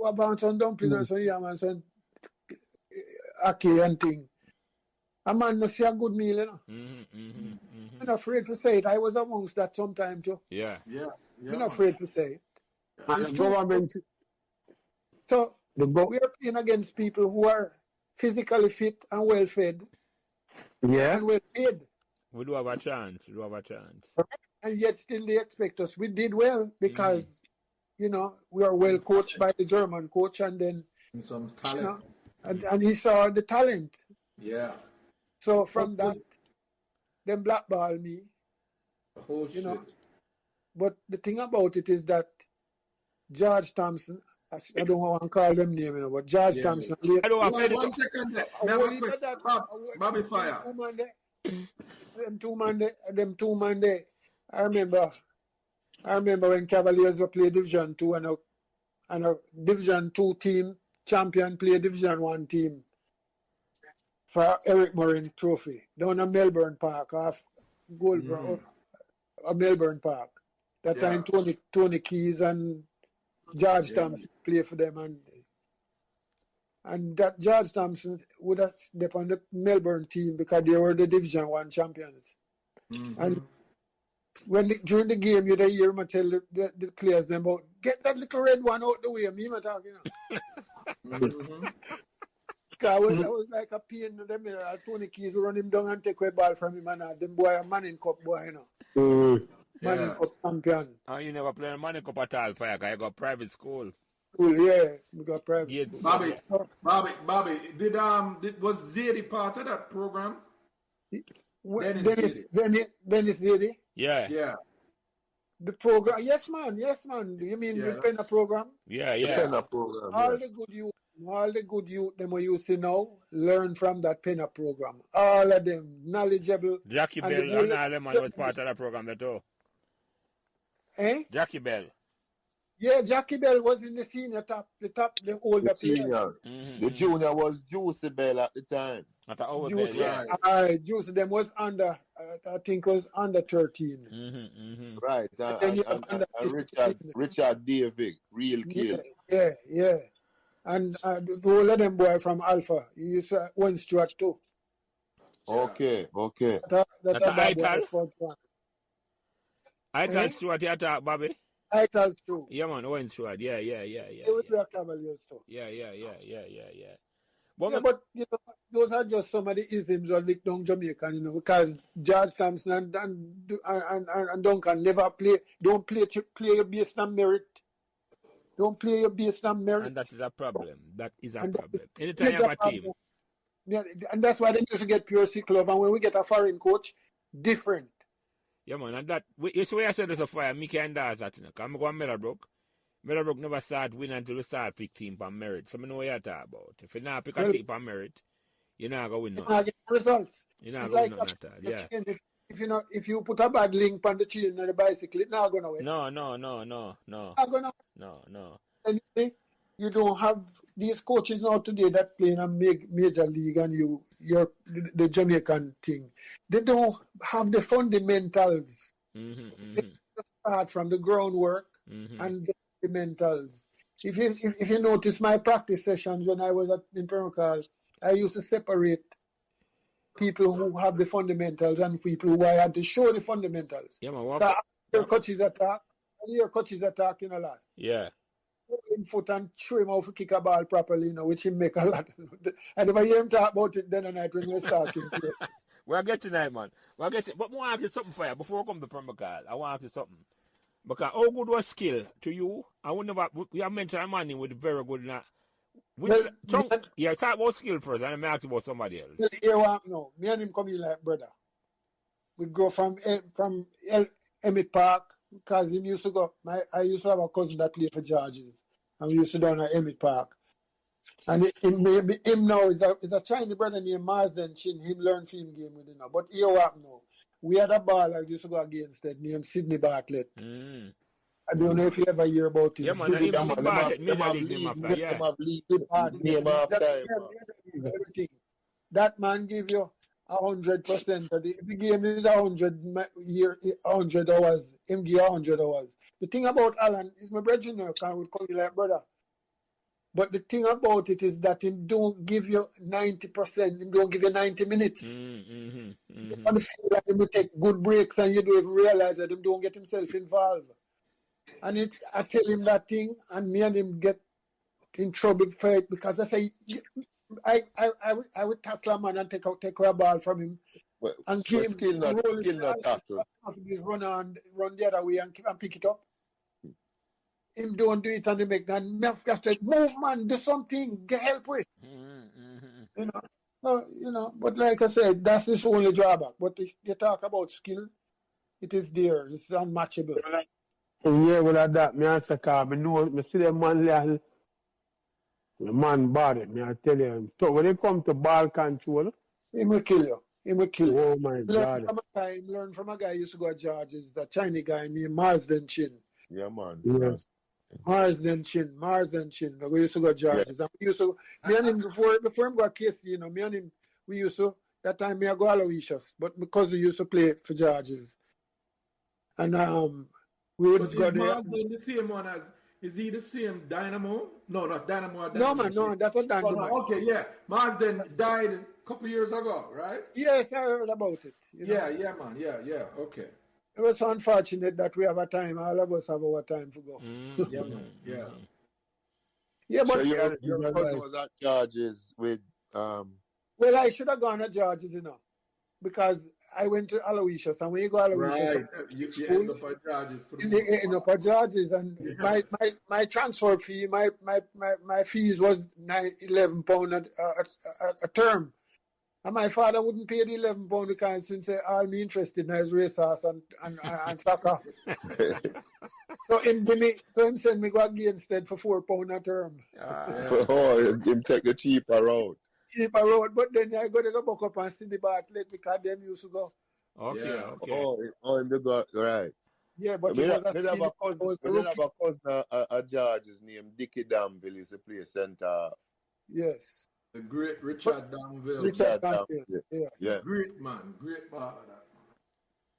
Speaker 2: about some dumpling and some yam and some ackee and thing. A man must see a good meal, you know. I'm not afraid to say it. I was amongst that sometime too.
Speaker 1: Yeah.
Speaker 2: I'm not afraid to say it.
Speaker 3: And
Speaker 2: It's
Speaker 3: the
Speaker 2: true.
Speaker 3: government,
Speaker 2: So
Speaker 3: the
Speaker 2: we are playing against people who are physically fit and well fed
Speaker 3: yeah.
Speaker 2: and well paid.
Speaker 1: We do have a chance.
Speaker 2: And yet still they expect us. We did well because, you know, we are well coached by the German coach, and then,
Speaker 5: And some
Speaker 2: you
Speaker 5: talent.
Speaker 2: know, and he saw the talent.
Speaker 5: Yeah.
Speaker 2: So from that, then blackball me,
Speaker 5: Oh,
Speaker 2: you know.
Speaker 5: shit.
Speaker 2: But the thing about it is that George Thompson, I don't want to call them name, you know, but George Thompson.
Speaker 1: I don't have any.
Speaker 5: 1 second there. Me have a question. Bobby Fire.
Speaker 2: Them two man there. I remember when Cavaliers were playing Division 2 and a Division 2 team champion play Division 1 team for Eric Morin Trophy down at Melbourne Park, off Goldberg, off Melbourne Park. That time Tony Keys and George Thompson play for them, and that George Thompson would have stepped on the Melbourne team because they were the Division 1 champions. And during the game, you'd hear me tell the players them about, get that little red one out the way. Me, my talk, you know. Because I was like a pain to them. Tony Keys would run him down and take away ball from him, and them boy a Manning Cup boy, you know. Manning Cup champion.
Speaker 1: And you never played a Manning Cup at all, Fire, because you got private school.
Speaker 2: Yeah, we got private.
Speaker 1: Yes.
Speaker 5: Bobby, was Zedi part of that program?
Speaker 2: Dennis Zedi?
Speaker 5: Yeah.
Speaker 2: The program, yes man. You mean the Penna program?
Speaker 1: Yeah.
Speaker 4: The Penna program.
Speaker 2: All the good youth, them we used to know, learn from that Penna program. All of them knowledgeable.
Speaker 1: Jackie Bell and all them was part of that program too.
Speaker 2: Eh?
Speaker 1: Jackie Bell.
Speaker 2: Yeah, Jackie Bell was in the senior the older
Speaker 4: senior. The junior was Juicy Bell at the time.
Speaker 1: At the over
Speaker 2: Juicy,
Speaker 1: Bell, yeah.
Speaker 2: Juicy, them was under, I think was under 13.
Speaker 4: Right, and Richard David, real kid.
Speaker 2: Yeah. And the whole of them boy from Alpha, he used to Owen Stewart too.
Speaker 4: Okay.
Speaker 1: That's
Speaker 2: Ital
Speaker 1: Stewart, you talk, Bobby?
Speaker 2: Ital too.
Speaker 1: Yeah, man, Owen Stewart. Yeah.
Speaker 2: They would be a Cavaliers too.
Speaker 1: Yeah.
Speaker 2: Yeah, but you know, those are just some of the isms of Lick Down Jamaica, you know, because George Thompson and Duncan never don't play your based on merit. Don't play your based on merit.
Speaker 1: And that is a problem. Anytime you
Speaker 2: It's
Speaker 1: have a
Speaker 2: problem.
Speaker 1: team.
Speaker 2: Yeah, and that's why they used to get pure C club, and when we get a foreign coach, different.
Speaker 1: Yeah, man, and that, it's why I said there's a Fire, me can't do that, you know, because I'm going to Meadowbrook. Meadowbrook never start winning until we start pick team for merit. So I know what you're talking about. If you not pick a team for merit, you're not going to win
Speaker 2: nothing. You're not getting results.
Speaker 1: You're not
Speaker 2: It's
Speaker 1: going
Speaker 2: like
Speaker 1: to win nothing, yeah.
Speaker 2: if you put a bad link on the chain on the bicycle, it's not going to win.
Speaker 1: No.
Speaker 2: Not going to
Speaker 1: No.
Speaker 2: anything. You don't have these coaches now today that play in a major league, and you're the Jamaican thing. They don't have the fundamentals. They start from the groundwork and the fundamentals. If you notice my practice sessions when I was in Pembroke Hall, I used to separate people who have the fundamentals and people who I had to show the fundamentals.
Speaker 1: Yeah, man.
Speaker 2: Your coaches attack, you know, last.
Speaker 1: Yeah.
Speaker 2: In foot and show him how to kick a ball properly, you know, which he make a lot. I never hear him talk about it then and night when we start.
Speaker 1: We're getting tonight, man. But I want to ask you something for you before I come to Pembroke Hall. I want to ask you something. Because how good was skill to you? I wonder about, we have mentioned a man with very good. Talk about skill first, and then I ask you about somebody else.
Speaker 2: No, me and him come in like brother. We go from Emmett Park, because him used to go. I used to have a cousin that played for Georges, and we used to down at Emmett Park. And him now is a Chinese brother named Marsden Chin. Him learn film game with him now. But here what now? We had a ball I used to go against that named Sidney Bartlett. I don't know if you ever hear about him.
Speaker 1: Yeah, man, Sidney Bartlett,
Speaker 2: everything. That man give you 100%. The game is 100 hours. Him give 100 hours. The thing about Alan is my brother, can we call you like brother. But the thing about it is that him don't give you 90%. Him don't give you 90 minutes. On the field, and him will take good breaks, and you don't even realize that him don't get himself involved. And I tell him that thing, and me and him get in trouble for it because I say, I would tackle a man and take a ball from him.
Speaker 4: Well,
Speaker 2: And give him
Speaker 4: skill not tackle.
Speaker 2: This run the other way and pick it up. Him don't do it and they make that. Just say, move, man, do something, get help with. You know, but like I said, that's his only drawback. But if you talk about skill, it is there. It's unmatchable.
Speaker 3: Yeah, well, that me answer car. Me see the man little. The man bad. Me I tell you. So when it come to ball control,
Speaker 2: he will kill you. He will kill you.
Speaker 3: oh my God.
Speaker 2: Learn from a guy who used to go to George's, the Chinese guy named Marsden Chin.
Speaker 4: Yeah, man.
Speaker 3: Yeah.
Speaker 2: Marsden Chin. We used to go to George's. And we used to, me and him, before him go to KC, you know, me and him, we used to, that time me I go Aloysius, but because we used to play for George's. And we would go there.
Speaker 5: Marsden the same one as, is he the same Dynamo? No, not Dynamo.
Speaker 2: No, man, no, that's a Dynamo.
Speaker 5: Oh, no, okay, yeah. Marsden died a couple years ago, right?
Speaker 2: Yes, I heard about it. You know?
Speaker 5: Yeah, man. Yeah, okay.
Speaker 2: It was so unfortunate that we have a time. All of us have our time to go.
Speaker 5: Yeah, man. Yeah.
Speaker 2: Yeah, but
Speaker 4: So your cousin was at George's with
Speaker 2: well, I should have gone to George's, you know, because I went to Aloysius, and when you go to Aloysius,
Speaker 5: Right. You end up at George's.
Speaker 2: you end up at George's, and my transfer fee, my fees was £11 a term. And my father wouldn't pay the £11 because he said, all me interested in is racehorse and soccer. So him send me go again instead for £4 a term.
Speaker 4: oh, him take the cheaper route.
Speaker 2: Cheaper road, but then I go to go back up and see the Bartlett because them used to go.
Speaker 1: Okay.
Speaker 4: Oh, in the go right.
Speaker 2: Yeah, but
Speaker 4: We
Speaker 2: it was
Speaker 4: have a cousin at George's named Dickie Danville. Used to play centre.
Speaker 2: Yes.
Speaker 5: The great Richard Danville.
Speaker 2: Richard Danville.
Speaker 4: Yeah.
Speaker 5: Great man. Great man.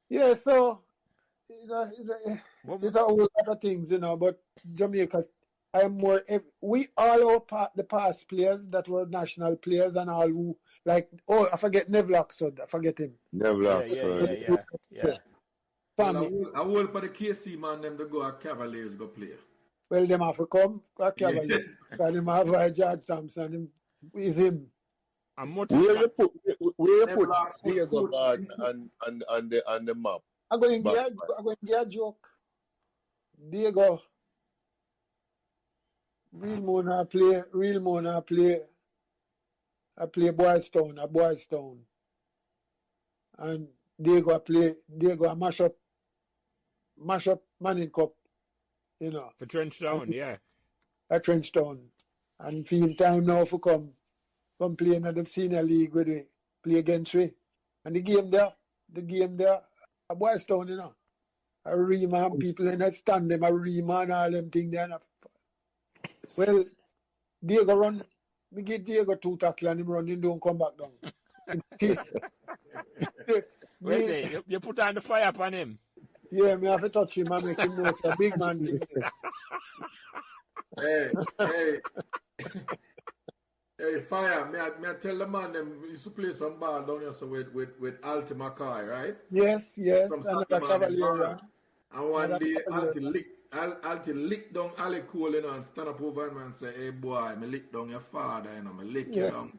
Speaker 2: Yeah, so it's a whole lot of things, you know, but Jamaica, we all the past players that were national players and all who, like, I forget Neville Oxford, I forget him.
Speaker 4: Neville Oxford.
Speaker 1: Yeah.
Speaker 5: I will for the KC man, them to go at Cavaliers go play.
Speaker 2: Well, them have to come at Cavaliers. Because them have George Thompson, is him.
Speaker 4: Where you put Diego Gardner and the map?
Speaker 2: I'm going to get a joke. Diego. Real Mona play. I play Boys Town. And Diego mash up Manning Cup, you know.
Speaker 1: For Trenchtown, yeah.
Speaker 2: At Trenchtown. And for time now for come play in the senior league where they play against me. And the game there, a Boys Town, you know. I reman people in that stand them, I reman all them things there. Well, Diego run, me give Diego 2 tackles and him run, he don't come back down.
Speaker 1: You put on the fire upon him.
Speaker 2: Yeah, me have to touch him and make him know it's a big man thing.
Speaker 5: Hey, Fire, may I tell the man them used to play some ball down here so with Alti Mackay, right?
Speaker 2: Yes, and the Cavalier.
Speaker 5: And one day Alti lick down Ali Cole, you know, and stand up over him and say, hey boy, me lick down your father, you know, me lick you down.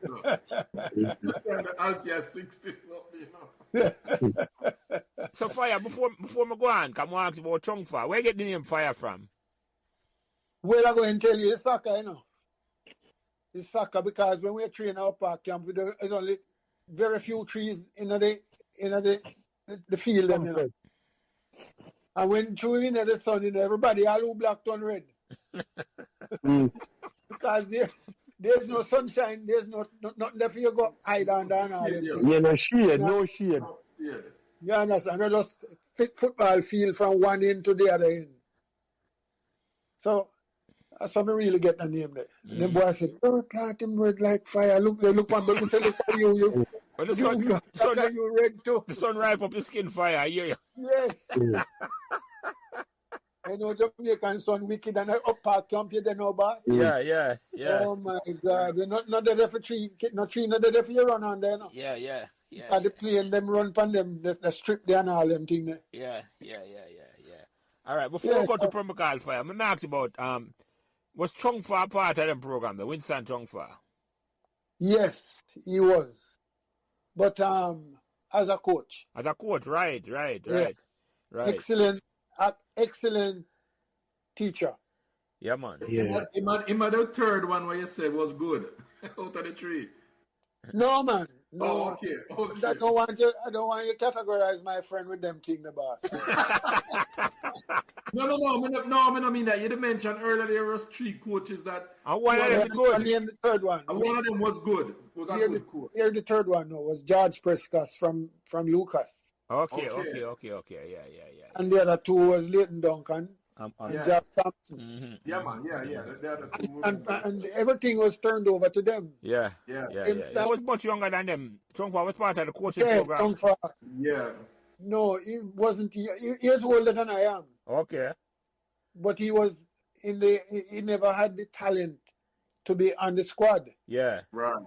Speaker 5: Alti is 60 something, you know.
Speaker 1: So Fire, before me go on, come on ask about Chongfa. Where you get the name Fire from?
Speaker 2: Well, I'm going to tell you, it's soccer, you know. It's soccer because when we train our park camp, there's only very few trees in the field, you know. And when you in the sun, you know, everybody all who black turn red. Because there's no sunshine, there's nothing there for you go hide under and all them things.
Speaker 3: Yeah, no shade.
Speaker 2: You understand? I just fit football field from one end to the other end. So that's how I really get the name there. And the boy said, oh, plant him red like fire. Look, one, but say, look at you.
Speaker 1: Well,
Speaker 2: you red too.
Speaker 1: The sun ripe up your skin, Fire, I hear you.
Speaker 2: Yes. I know Jamaican son wicked and up park camp you there no boss.
Speaker 1: Yeah.
Speaker 2: Oh my God. You're not there for not there for you run on there, no.
Speaker 1: Yeah.
Speaker 2: The plane them run pan them, the strip there and all them thing there.
Speaker 1: Yeah. All right, before we go to Pembroke Hall Fire, I'm gonna ask you about was Chung Fa part of the program, the Winston Chung Fa?
Speaker 2: Yes, he was. But as a coach.
Speaker 1: As a coach, right.
Speaker 2: Excellent teacher.
Speaker 1: Yeah, man.
Speaker 3: Yeah.
Speaker 5: Him had the third one where you said was good out of the three.
Speaker 2: No man. No.
Speaker 5: Oh, okay.
Speaker 2: I don't want you to categorize my friend with them king the boss.
Speaker 5: No, I mean that. You did mention earlier there was three coaches that.
Speaker 1: And one of them is good.
Speaker 2: And the third one.
Speaker 5: And one of them was good. Was a good coach.
Speaker 2: Here the third one was George Prescott from Lucas.
Speaker 1: Okay. Yeah.
Speaker 2: And the other two was Leighton Duncan and Jack Thompson.
Speaker 1: Mm-hmm.
Speaker 5: Yeah, man. Yeah. The other two
Speaker 2: and everything was turned over to them.
Speaker 1: Yeah. He was much younger than them. Chung Fa was part of the coaching program.
Speaker 2: Chung Fa.
Speaker 5: Yeah.
Speaker 2: No, he wasn't. He is older than I am.
Speaker 1: Okay.
Speaker 2: But he was he never had the talent to be on the squad.
Speaker 5: Yeah. Right.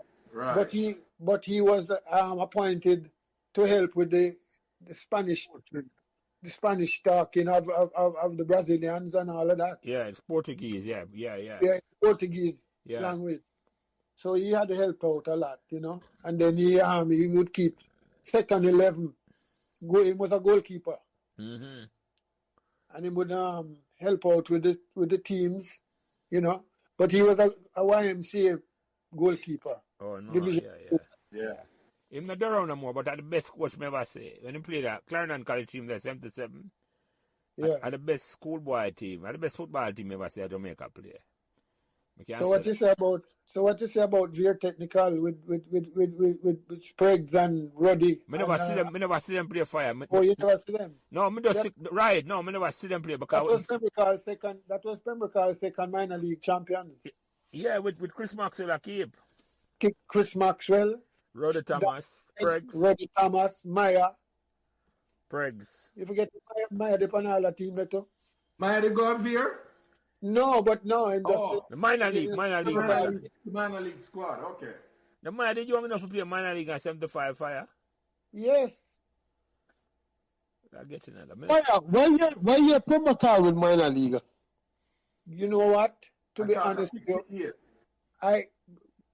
Speaker 2: But he was appointed to help with the Spanish talking of the Brazilians and all of that.
Speaker 1: Yeah, it's Portuguese. Yeah.
Speaker 2: Yeah, Portuguese language. So he had to help out a lot, And then he would keep second 11. He was a goalkeeper.
Speaker 1: Mm-hmm.
Speaker 2: And he would help out with the teams, But he was a YMCA goalkeeper.
Speaker 1: Oh no,
Speaker 2: Division
Speaker 5: yeah.
Speaker 1: He's not around no more, but that's the best coach me ever say. When he played at Clarendon College team there, 77.
Speaker 2: Yeah.
Speaker 1: And the best schoolboy team, and the best football team ever say Jamaica play.
Speaker 2: So what you say about Veer Technical with Spriggs and Roddy?
Speaker 1: Me never see them play Fire.
Speaker 2: You never see them?
Speaker 1: No, me just right. No, me never see them play because
Speaker 2: that was Pembroke Hall second minor league champions.
Speaker 1: Yeah, with Chris Maxwell a keep.
Speaker 2: Chris Maxwell,
Speaker 1: Roddy Thomas,
Speaker 2: Maya.
Speaker 1: Priggs.
Speaker 2: You forget Maya the Panala team there too.
Speaker 5: Maya the go up here?
Speaker 2: No, but no, I'm just
Speaker 1: the minor league.
Speaker 5: The minor league squad, okay.
Speaker 1: The minor, did you want me to play minor league at 75 Fire?
Speaker 2: Yes.
Speaker 1: I'll get you another minute.
Speaker 3: Why you Pembroke with minor league?
Speaker 2: You know what? To be honest with you,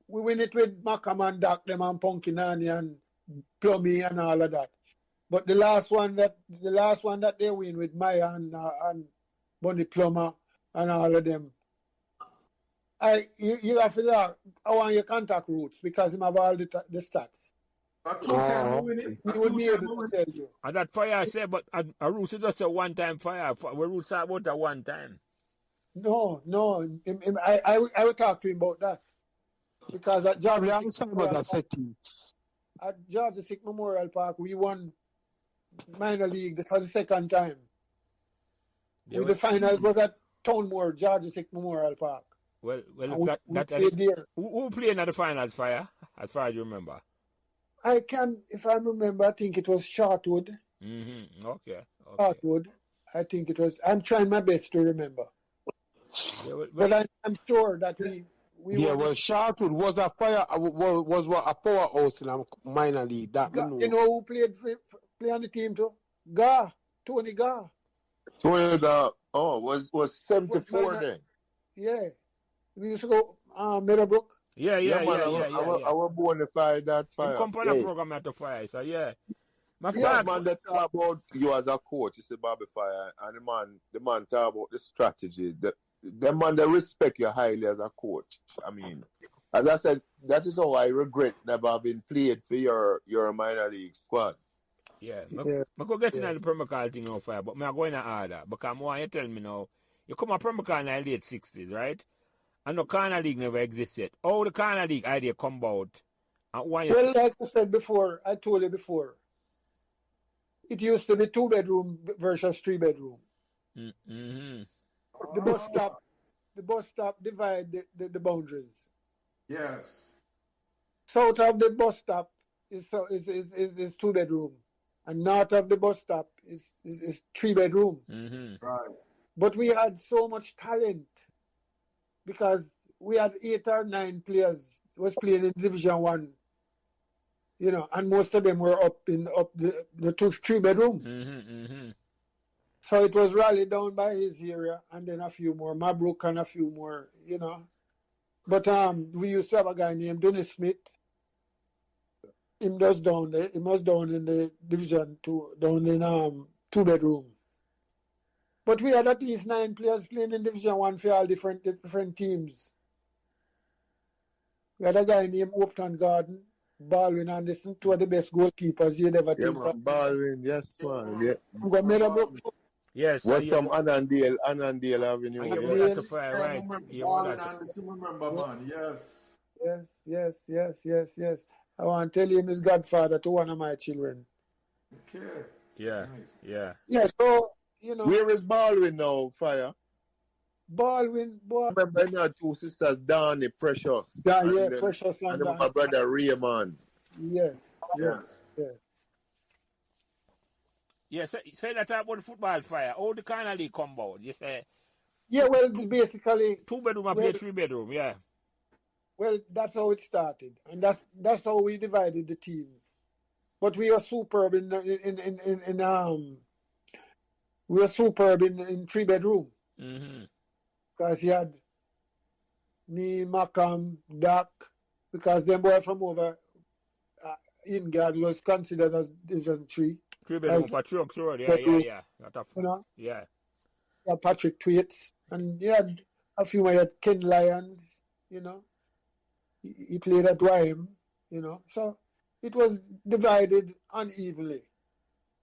Speaker 2: we win it with Macam and Doc, them and Punkinani and Plummy and all of that. But the last one that they win with Maya and Bunny Plummer and all of them, you have to look. I want your contact routes because him have all the stats. He would be able to tell you.
Speaker 1: And that Fire I say, but a route is just a one-time Fire. We routes are about a one-time.
Speaker 2: No. I will talk to him about that. Because at Georgia Sick Memorial Park, we won minor league for the second time. The finals was at Townmore, Georgia Sick Memorial Park.
Speaker 1: Well, who played in the finals, Fire? As far as you remember.
Speaker 2: If I remember, I think it was Shortwood.
Speaker 1: Mm-hmm. Okay.
Speaker 2: Shortwood, I think it was. I'm trying my best to remember. Yeah, but I'm sure that we
Speaker 3: Shortwood was a Fire was a powerhouse in a minor league. That
Speaker 2: you know who play on the team too? Tony Gar.
Speaker 4: Tony Gar. Oh, was 74 then?
Speaker 2: Yeah, we used to go Meadowbrook.
Speaker 1: Yeah.
Speaker 4: I was born to fight that Fire.
Speaker 1: Come for the program at the Fire, so yeah.
Speaker 4: Man, that talk about you as a coach, you say Bobby Fire, and the man talk about the strategy. The man they respect you highly as a coach. I mean, as I said, that is how I regret never having played for your minor league squad.
Speaker 1: Yeah, I go get in the Pembroke Hall thing now, Fire, but I'm going to order because I want you tell me now, you come to Pembroke Hall in the late 60s, right? And the corner league never existed. How the corner league idea come about?
Speaker 2: Like I said before, I told you before, it used to be 2-bedroom versus 3-bedroom.
Speaker 1: Mm-hmm.
Speaker 2: The bus stop divide the boundaries.
Speaker 5: Yes.
Speaker 2: South of the bus stop is 2-bedroom, and north of the bus stop is 3-bedroom.
Speaker 1: Mm-hmm.
Speaker 5: Right.
Speaker 2: But we had so much talent because we had 8 or 9 players who was playing in Division 1, you know, and most of them were up the 3-bedroom. So it was Raleigh down by his area, and then a few more, Pembroke and a few more, you know. But we used to have a guy named Donny Smith. Him was down there. He was down in the Division 2, down in 2-bedroom. But we had at least 9 players playing in Division 1 for all different teams. We had a guy named Upton Garden, Baldwin Anderson, 2 of the best goalkeepers you'd ever think of.
Speaker 4: Baldwin, yes, man. Yeah.
Speaker 1: Yes.
Speaker 4: What's from Annandale Avenue?
Speaker 1: And you
Speaker 2: Annandale.
Speaker 1: got to fire, right? You
Speaker 5: Baldwin
Speaker 1: got to.
Speaker 5: Anderson, remember, man.
Speaker 2: Yes. I want to tell him his godfather to one of my children.
Speaker 5: Okay.
Speaker 1: Yeah.
Speaker 5: Nice.
Speaker 1: Yeah.
Speaker 2: Yeah, so, you know.
Speaker 4: Where is Baldwin now, Fire?
Speaker 2: Baldwin, boy.
Speaker 4: Remember, you know, 2 sisters, Donny, Precious.
Speaker 2: Yeah, Precious
Speaker 4: and my brother Raymond.
Speaker 2: Yes.
Speaker 1: Yeah, say that about the football, Fire. How the kind of league come about? You say.
Speaker 2: Yeah, well, it's basically
Speaker 1: 2-bedroom and play 3-bedroom, yeah.
Speaker 2: Well, that's how it started, and that's how we divided the teams. But we are superb in 3-bedroom. Because he had me, Macam, Dak, because them boy from over Ingard was considered as Division 3.
Speaker 1: 3-bedroom for Trucks Road, yeah.
Speaker 2: You know?
Speaker 1: Yeah.
Speaker 2: Yeah, Patrick Twaits, and he had a few more. He had Ken Lyons, you know. He played at YM, you know. So it was divided unevenly.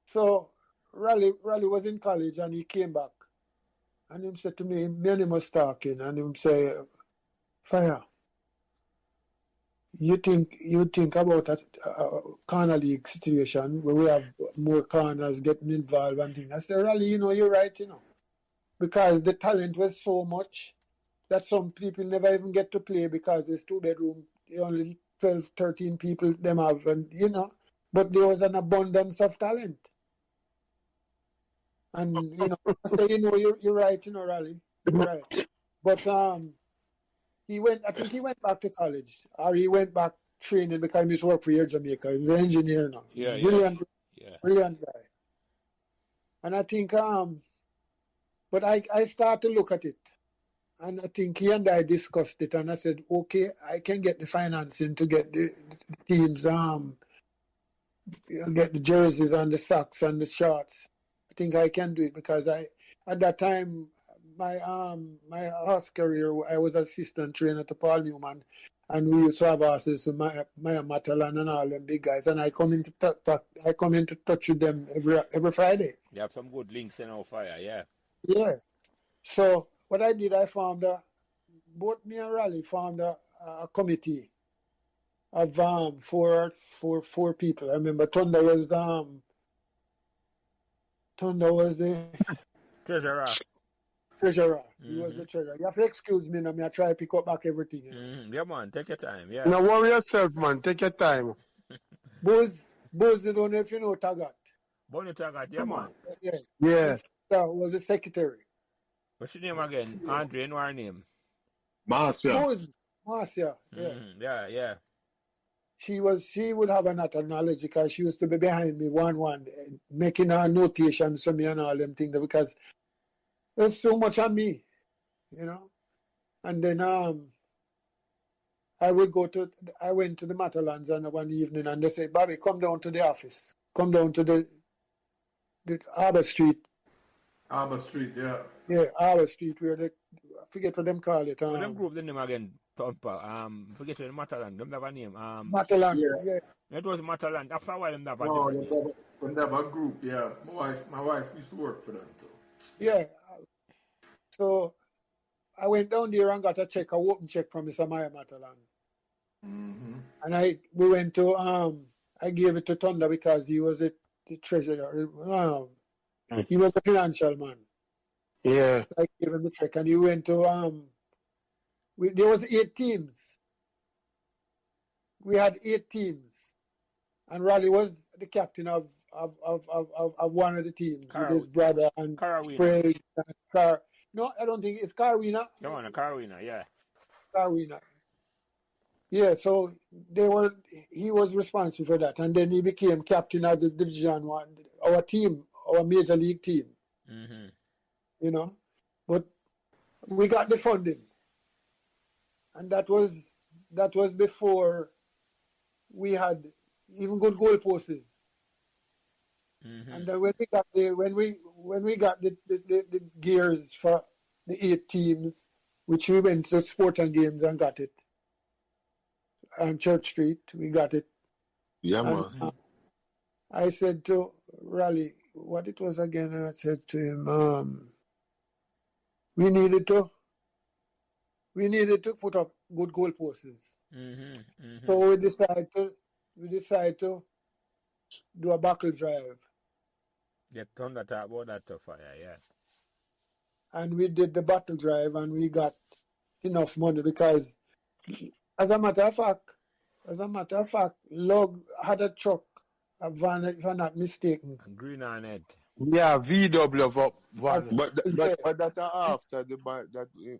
Speaker 2: So Raleigh was in college and he came back. And he said to me, me and him was talking, and him say, Fire, you think about a corner league situation where we have more corners getting involved and things. I said, Raleigh, you know, you're right, you know. Because the talent was so much that some people never even get to play because it's 2-bedroom, only 12, 13 people them have, and you know, but there was an abundance of talent. And you know, I say, you know, you're right, you know, Raleigh, you're right. But I think he went back to college, or he went back training because he used to work for Air Jamaica. He was an engineer now. Brilliant guy. And I think but I started to look at it. And I think he and I discussed it, and I said, okay, I can get the financing to get the teams, get the jerseys and the socks and the shorts. I think I can do it because at that time, my horse career, I was assistant trainer to Paul Newman, and we used to have horses with Maya Matalan and all them big guys, and I come into touch with them every Friday.
Speaker 1: You have some good links in our Fire, yeah.
Speaker 2: Yeah. So what I did, I formed both me and Raleigh formed a committee of four people. I remember Thunder was the
Speaker 1: Treasurer.
Speaker 2: He was the treasurer. You have to excuse me now. I try to pick up back everything. You know?
Speaker 1: Yeah, man. Take your time. Yeah.
Speaker 3: Now worry yourself, man. Take your time.
Speaker 2: Buzz, you don't know if you know Tagat.
Speaker 1: Bonnie Tagat, yeah, man.
Speaker 3: Yeah.
Speaker 2: Was the secretary.
Speaker 1: What's your name again? Andre, know her name?
Speaker 4: Marcia.
Speaker 2: Marcia, yeah.
Speaker 1: Yeah.
Speaker 2: She would have a lot of knowledge because she used to be behind me one making her notations for me and all them things because there's so much on me, you know. And then I went to the Matalands and one evening and they said, Bobby, come down to the office. Come down to the Harbour Street.
Speaker 5: Harbour Street, yeah.
Speaker 2: Yeah, Harbour Street, where I forget what them call it.
Speaker 1: What them group the name again? Forget the Matalan. Them have a name.
Speaker 2: Matalan, yeah.
Speaker 1: It was Matalan. After a while, them have a
Speaker 5: No,
Speaker 1: different name.
Speaker 5: they have a group, yeah. My wife used to work for them too.
Speaker 2: Yeah. So I went down there and got a open check from Mr. Maya Matalan.
Speaker 5: Mm-hmm.
Speaker 2: And we went to I gave it to Thunder because he was the treasurer. He was the financial man.
Speaker 3: Yeah.
Speaker 2: I gave him the check, and he went to there was 8 teams. We had 8 teams, and Raleigh was the captain of one of the teams with his
Speaker 1: Car-
Speaker 2: brother and
Speaker 1: Carawina.
Speaker 2: Craig and Car. No, I don't think it's Carwina.
Speaker 1: Come on, Carawina, yeah.
Speaker 2: Carwina. Yeah, so he was responsible for that, and then he became captain of the Division One, our team, our major league team.
Speaker 1: Mm-hmm.
Speaker 2: You know, but we got the funding, and that was before we had even good goal posts.
Speaker 1: Mm-hmm.
Speaker 2: And then when we got the gears for the 8 teams, which we went to Sporting Games and got it. On Church Street, we got it.
Speaker 4: Yeah,
Speaker 2: And,
Speaker 4: man.
Speaker 2: I said to Raleigh, what it was again, I said to him, we needed to put up good goal posts.
Speaker 1: Mm-hmm. Mm-hmm.
Speaker 2: So we decided to do a buckle drive.
Speaker 1: Get thunder talk about that to Fire, yeah.
Speaker 2: And we did the buckle drive and we got enough money because as a matter of fact, Lug had a truck, a van, if I'm not mistaken.
Speaker 1: Green on it.
Speaker 3: Yeah, VW van.
Speaker 4: But that after the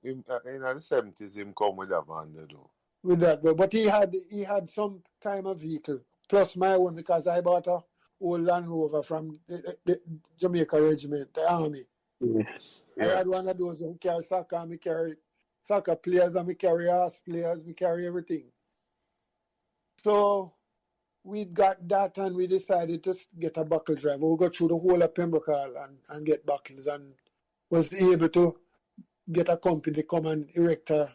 Speaker 4: in the 70s him come with a van they do.
Speaker 2: With that, but he had some kind of vehicle plus my own because I bought a old Land Rover from the Jamaica Regiment, the army.
Speaker 3: Yes.
Speaker 2: I had one of those who carry soccer, and me carry soccer players, and me carry horse players, me carry everything. So we got that, and we decided to get a buckle drive. We go through the whole of Pembroke Hall and get buckles, and was able to get a company to come and erect a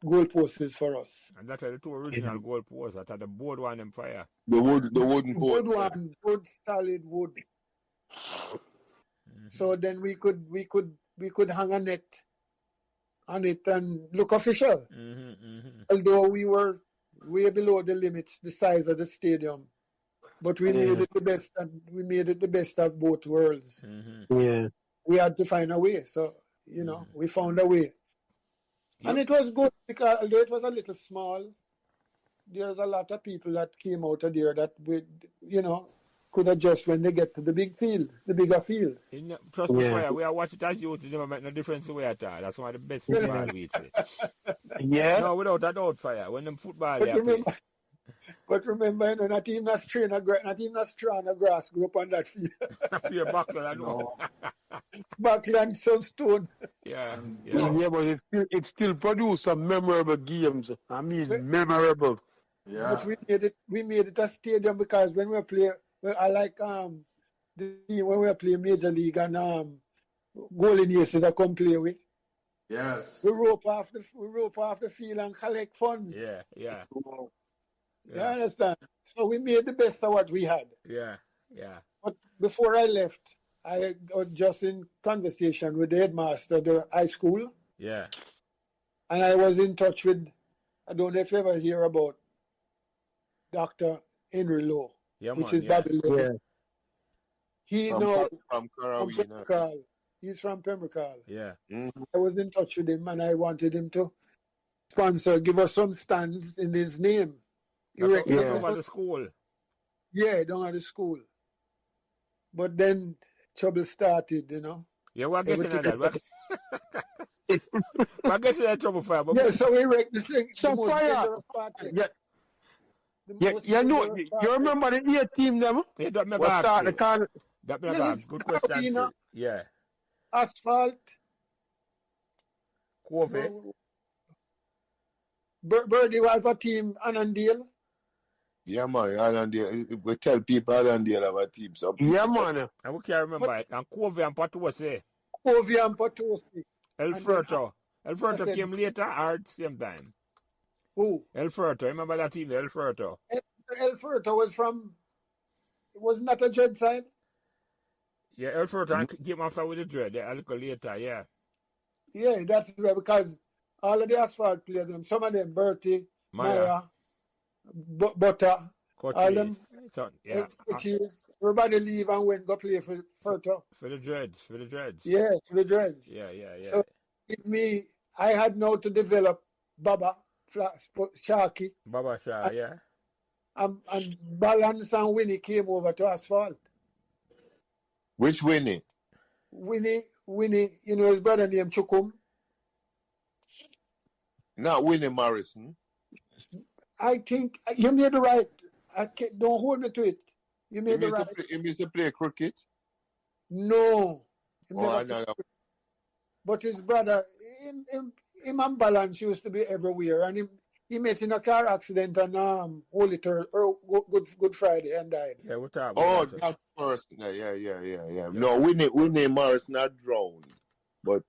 Speaker 2: goal posts for us.
Speaker 1: And that's the 2 original goal posts. That's the board one in Fire.
Speaker 4: The wooden
Speaker 2: Good
Speaker 4: post.
Speaker 2: one, good solid wood.
Speaker 1: Mm-hmm.
Speaker 2: So then we could hang a net on it and look official.
Speaker 1: Mm-hmm. Mm-hmm.
Speaker 2: Although we were way below the limits, the size of the stadium, but we made it the best. And we made it the best of both worlds.
Speaker 1: Mm-hmm.
Speaker 3: Yeah.
Speaker 2: We had to find a way, so we found a way, and it was good because although it was a little small, there's a lot of people that came out of there that could adjust when they get to the big field, the bigger field.
Speaker 1: Trust me, Fire, we are watching it as youth, it never make no difference away at all. That's one of the best football we see.
Speaker 3: Yeah.
Speaker 1: No, without a doubt, Fire. When them football
Speaker 2: But remember, a team that's trained a grass grew up on that field.
Speaker 1: Fear Buckler, I know.
Speaker 2: Buckler and some stone.
Speaker 1: Yeah.
Speaker 3: Yeah, but it still produced some memorable games. I mean, memorable.
Speaker 5: Yeah.
Speaker 2: But we made it a stadium because when we play, I like when we play Major League and goalie aces that come play with.
Speaker 5: Yes.
Speaker 2: We rope off the field and collect funds.
Speaker 1: Yeah.
Speaker 2: You understand? So we made the best of what we had.
Speaker 1: Yeah.
Speaker 2: But before I left, I was just in conversation with the headmaster of the high school.
Speaker 1: Yeah.
Speaker 2: And I was in touch with, I don't know if you ever hear about Dr. Henry Lowe, which is Bobby Lowe.
Speaker 3: Yeah.
Speaker 2: He
Speaker 4: from
Speaker 2: Pembroke Hall. He's from Pembroke Hall.
Speaker 1: Yeah.
Speaker 4: Mm-hmm.
Speaker 2: I was in touch with him and I wanted him to give us some stands in his name.
Speaker 1: Down at the school.
Speaker 2: Yeah, down at the school. But then trouble started,
Speaker 1: Yeah, we're getting at that. We're getting that trouble, Fire.
Speaker 2: Yeah, so we wrecked the thing.
Speaker 3: So Fire. You remember the 8 team them?
Speaker 1: Yeah, that me
Speaker 3: Was start the
Speaker 1: good question. Yeah.
Speaker 2: Asphalt.
Speaker 1: Covey.
Speaker 2: Birdie have a team, Annandale.
Speaker 4: Yeah, man. Annandale. We tell people Annandale have a team.
Speaker 3: Yeah, man.
Speaker 1: And we can't remember it. And Covey and Patosi.
Speaker 2: Covey and Patosi.
Speaker 1: El Furto came later or at the same time?
Speaker 2: Who?
Speaker 1: El Furto. Remember that team, El Furto?
Speaker 2: El Furto was not a Dread side?
Speaker 1: Yeah, El Furto came after with the Dread a little later, yeah.
Speaker 2: Yeah, that's right, because all of the Asphalt players, some of them, Bertie, Maya, Butter, all them, everybody leave and went go play for Furto.
Speaker 1: For the Dreads.
Speaker 2: Yeah, for the Dreads.
Speaker 1: Yeah.
Speaker 2: So I had now to develop Baba, Sharky.
Speaker 1: Baba Shah, yeah.
Speaker 2: And Balance and Winnie came over to Asphalt.
Speaker 4: Which Winnie?
Speaker 2: Winnie, you know his brother named Chukum.
Speaker 4: Not Winnie Morrison.
Speaker 2: I think you made the right. Don't hold me to it. You made the right.
Speaker 4: He used to play cricket.
Speaker 2: No.
Speaker 4: No.
Speaker 2: But his brother, him and Balance used to be everywhere. And he met in a car accident on Holy Thursday, or Good Friday, and died.
Speaker 1: Yeah, we're talking
Speaker 4: about that person. Yeah. No, Winnie Morrison not drowned. But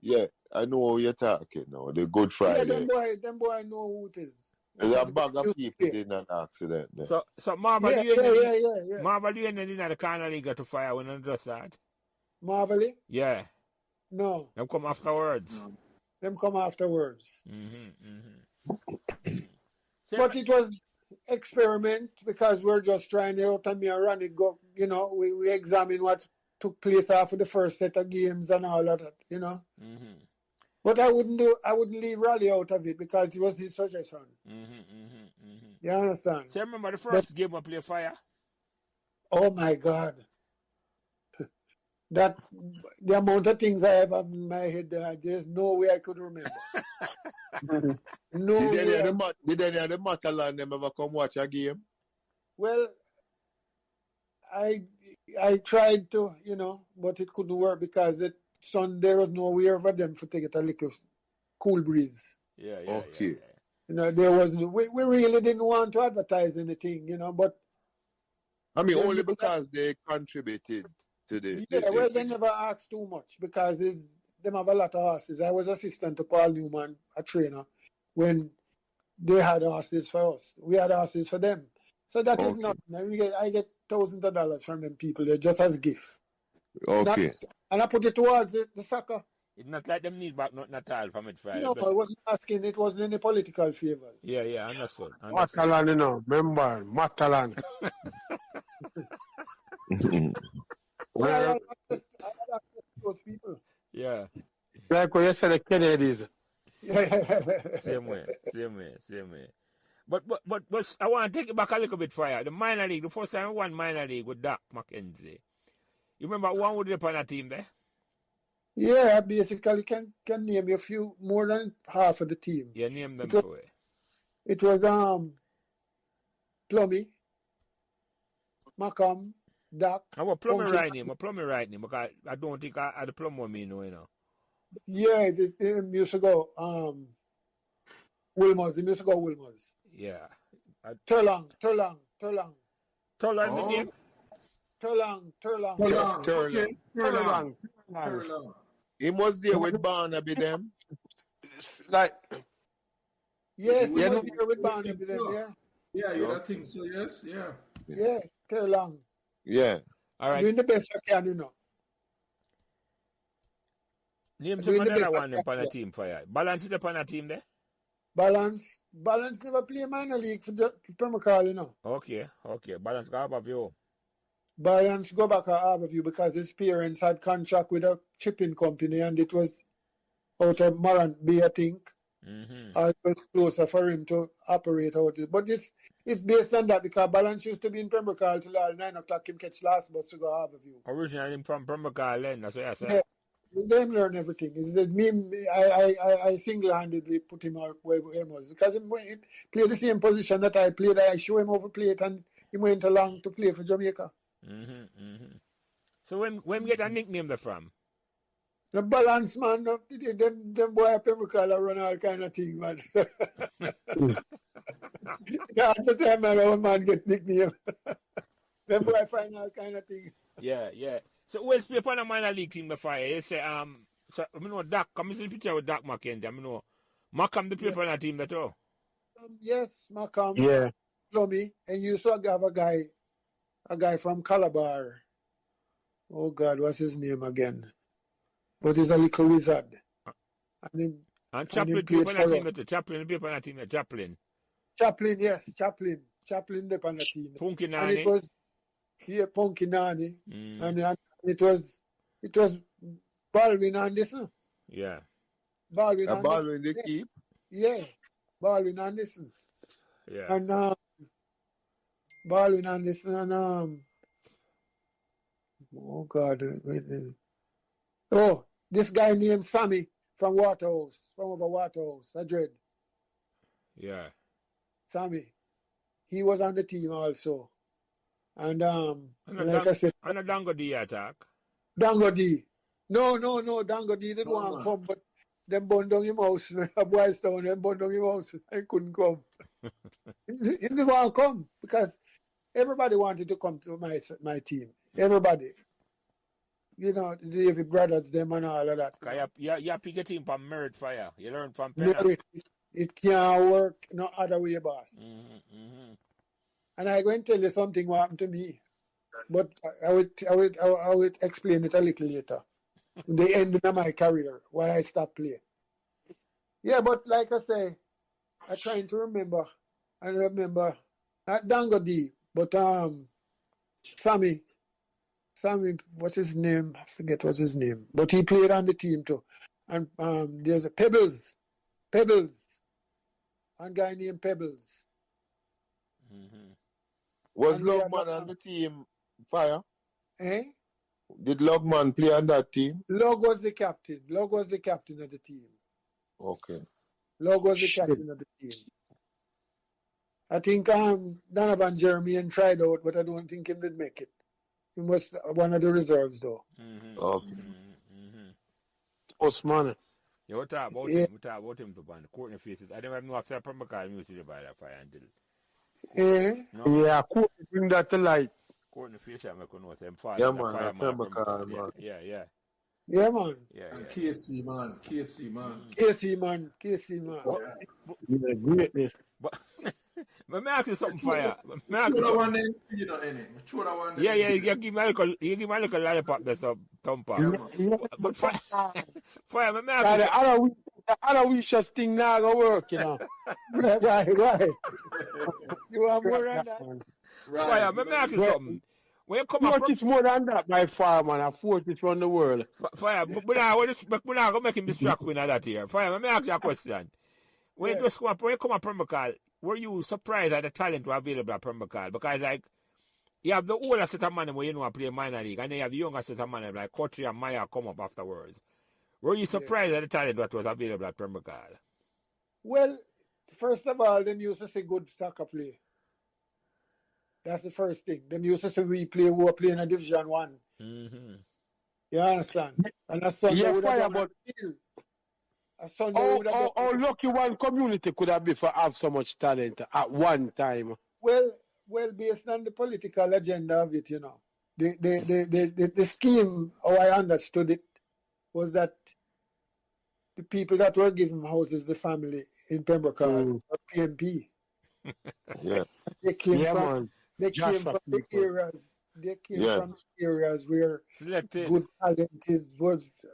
Speaker 4: yeah, I know what you're talking now. The Good Friday.
Speaker 2: Yeah, them boy know who it is.
Speaker 4: There's a bag of people in an accident there.
Speaker 1: So Marvel,
Speaker 2: yeah.
Speaker 1: Marvel, you ended in the corner league to fire when I just that.
Speaker 2: Marvel?
Speaker 1: Yeah.
Speaker 2: No.
Speaker 1: Them come afterwards.
Speaker 2: Them come afterwards.
Speaker 1: Mm-hmm.
Speaker 2: But it was experiment because we're just trying out and me and Ronnie go, you know, we examine what took place after the first set of games and all of that, you know.
Speaker 1: Mm-hmm.
Speaker 2: But I wouldn't leave Raleigh out of it because it was his suggestion. You understand?
Speaker 1: So remember the first game we play Fire?
Speaker 2: Oh my God. That the amount of things I have in my head, there's no way I could remember. No.
Speaker 4: Did any of the Matalan them ever come watch a game?
Speaker 2: Well, I tried to, you know, but it couldn't work because there was nowhere for them to get a little cool breeze.
Speaker 1: Yeah.
Speaker 4: Okay.
Speaker 2: You know, there was we really didn't want to advertise anything, you know, but
Speaker 4: I mean only because they contributed to the
Speaker 2: they never asked too much because them have a lot of horses. I was assistant to Paul Newman, a trainer, when they had horses for us. We had horses for them. So that is nothing. I get thousands of dollars from them people there just as gift.
Speaker 4: Okay.
Speaker 2: And I put it towards the soccer.
Speaker 1: It's not like them need back nothing at all from it Friday.
Speaker 2: No, I wasn't asking. It wasn't any political favors.
Speaker 1: Yeah, understood.
Speaker 3: Matalan, you know, remember, Matalan.
Speaker 2: So I had access to those people.
Speaker 3: Yeah. Like when you said the Kennedys.
Speaker 2: Same
Speaker 1: way. But I want to take it back a little bit Fire. The minor league, the first time I won minor league with Doc McKenzie. You remember one would up on a team there?
Speaker 2: Yeah, I basically can name you a few, more than half of the team.
Speaker 1: Yeah, name them for it.
Speaker 2: It was Plummy, Macam, Doc.
Speaker 1: I'm Plummy right name, because I don't think I had the Plum one me know, you know.
Speaker 2: Yeah, they used to go Wilmers. They used to go Wilmers.
Speaker 1: Yeah.
Speaker 2: Turlang.
Speaker 1: Turlang the game?
Speaker 2: Turlang.
Speaker 4: He was there with Barnaby them.
Speaker 3: Like,
Speaker 2: yes, he was there with Barnaby them, yeah.
Speaker 5: Yeah, I think so, yes, yeah.
Speaker 2: Yeah, Turlang.
Speaker 4: Yeah.
Speaker 2: All right. Doing the best I can, you know.
Speaker 1: Name some another one upon a team Fire. Balance it upon a team there?
Speaker 2: Balance never play minor league for Pembroke Hall, you know.
Speaker 1: Okay. Balance go above you.
Speaker 2: Balance go back to Harborview because his parents had contract with a shipping company and it was out of Morant Bay, I think. It was closer for him to operate out it. But it's based on that because Balance used to be in Pembroke Hall till 9 o'clock him catch last bus to go Harborview.
Speaker 1: Originally from Pembroke Hall then, that's what I said.
Speaker 2: Yeah. Them learn everything. It's that I single-handedly put him out where he was because he played the same position that I played. I show him over play it and he went along to play for Jamaica.
Speaker 1: So when get a nickname there from?
Speaker 2: The Balance man, them boy up Pembroke Hall run all kind of things, man. At the time, my old man get nickname. Them boy find all kind of things.
Speaker 1: Yeah. So we'll play upon a minor league team before you say so I know Doc, come see the picture with Doc McKenzie. I know Macam the play upon a team that all.
Speaker 2: Yes, Macam.
Speaker 3: Yeah.
Speaker 2: Plummy, and you saw have a guy from Calabar. Oh God, what's his name again? But he's a little wizard.
Speaker 1: And Chaplin play upon a team that Chaplin play upon a team that Chaplin.
Speaker 2: Chaplin, yes, Chaplin the upon a team.
Speaker 1: Punky Nani.
Speaker 2: And it was Punky Nani. And it was Baldwin Anderson.
Speaker 1: Yeah.
Speaker 2: Baldwin
Speaker 4: the keep?
Speaker 2: Yeah. Baldwin Anderson.
Speaker 1: Yeah.
Speaker 2: And balling on this and oh God, oh, this guy named Sammy from Waterhouse, from over Waterhouse, I dread.
Speaker 1: Yeah.
Speaker 2: Sammy, he was on the team also, and
Speaker 1: I said, on a Dango D attack.
Speaker 2: Dango D, no, Dango D didn't want to come, but them burned down him house. A boys down, them burned down him house. I couldn't come. He didn't want to come because everybody wanted to come to my team. Everybody. You know, the David brothers, them and all of that.
Speaker 1: You pick a team from Merit Fire. You learn from Penna.
Speaker 2: It can't work no other way, boss. And I'm going to tell you something what happened to me. But I would explain it a little later. The end of my career, why I stopped playing. Yeah, but like I say, I'm trying to remember. I remember not Dango D, but Sammy, what's his name? I forget what's his name. But he played on the team too. And there's a Pebbles. One guy named Pebbles.
Speaker 4: Was Logman on the team, Fire? Did Logman play on that team?
Speaker 2: Log was the captain. Log was the captain of the team.
Speaker 4: Okay.
Speaker 2: Log was the captain of the team. I think Donovan Jeremy tried out, but I don't think he did make it. He was one of the reserves, though.
Speaker 4: Okay.
Speaker 3: Osman.
Speaker 1: Yeah, what talk about him? We talk about him to ban Courtney Faces. I never know if I Pembroke music by that Fire until.
Speaker 3: No? Yeah, Courtney bring that to light.
Speaker 1: Courtney Faces, I'm going to say,
Speaker 4: yeah, man, Pembroke,
Speaker 1: man. Yeah.
Speaker 2: Yeah, man.
Speaker 1: Yeah.
Speaker 5: And KC, man.
Speaker 2: KC, man.
Speaker 3: Yeah, greatness.
Speaker 1: But let me ask you something, Fire. Yeah, you give me a little lollipop there, so thumper. But Fire, let me ask you.
Speaker 3: The other week just thing now go work, you know.
Speaker 2: Right. You want more than that?
Speaker 5: Right.
Speaker 1: Fire, let me ask you something. When you come
Speaker 3: up, it's more than that, my farm, man. I force it from the world.
Speaker 1: Fire, but now we're not going to make him distract me in that here. Fire, let me ask you a question. When you come up Pembroke, were you surprised at the talent available at Pembroke? Because, like, you have the older set of money where you know play minor league, and then you have the younger set of money like Kotri and Maya come up afterwards. Were you surprised at the talent that was available at Pembroke?
Speaker 2: Well, first of all, them used to say good soccer play. That's the first thing. Them used to say we were playing a Division 1. You understand? And a Sunday would have done a Sunday would have
Speaker 3: how lucky one community could have been for have so much talent at one time.
Speaker 2: Well, based on the political agenda of it, you know. The scheme, how I understood it, was that the people that were giving houses, the family in Pembroke Hall, were PMP. They came from the areas. They came from the areas where good talent was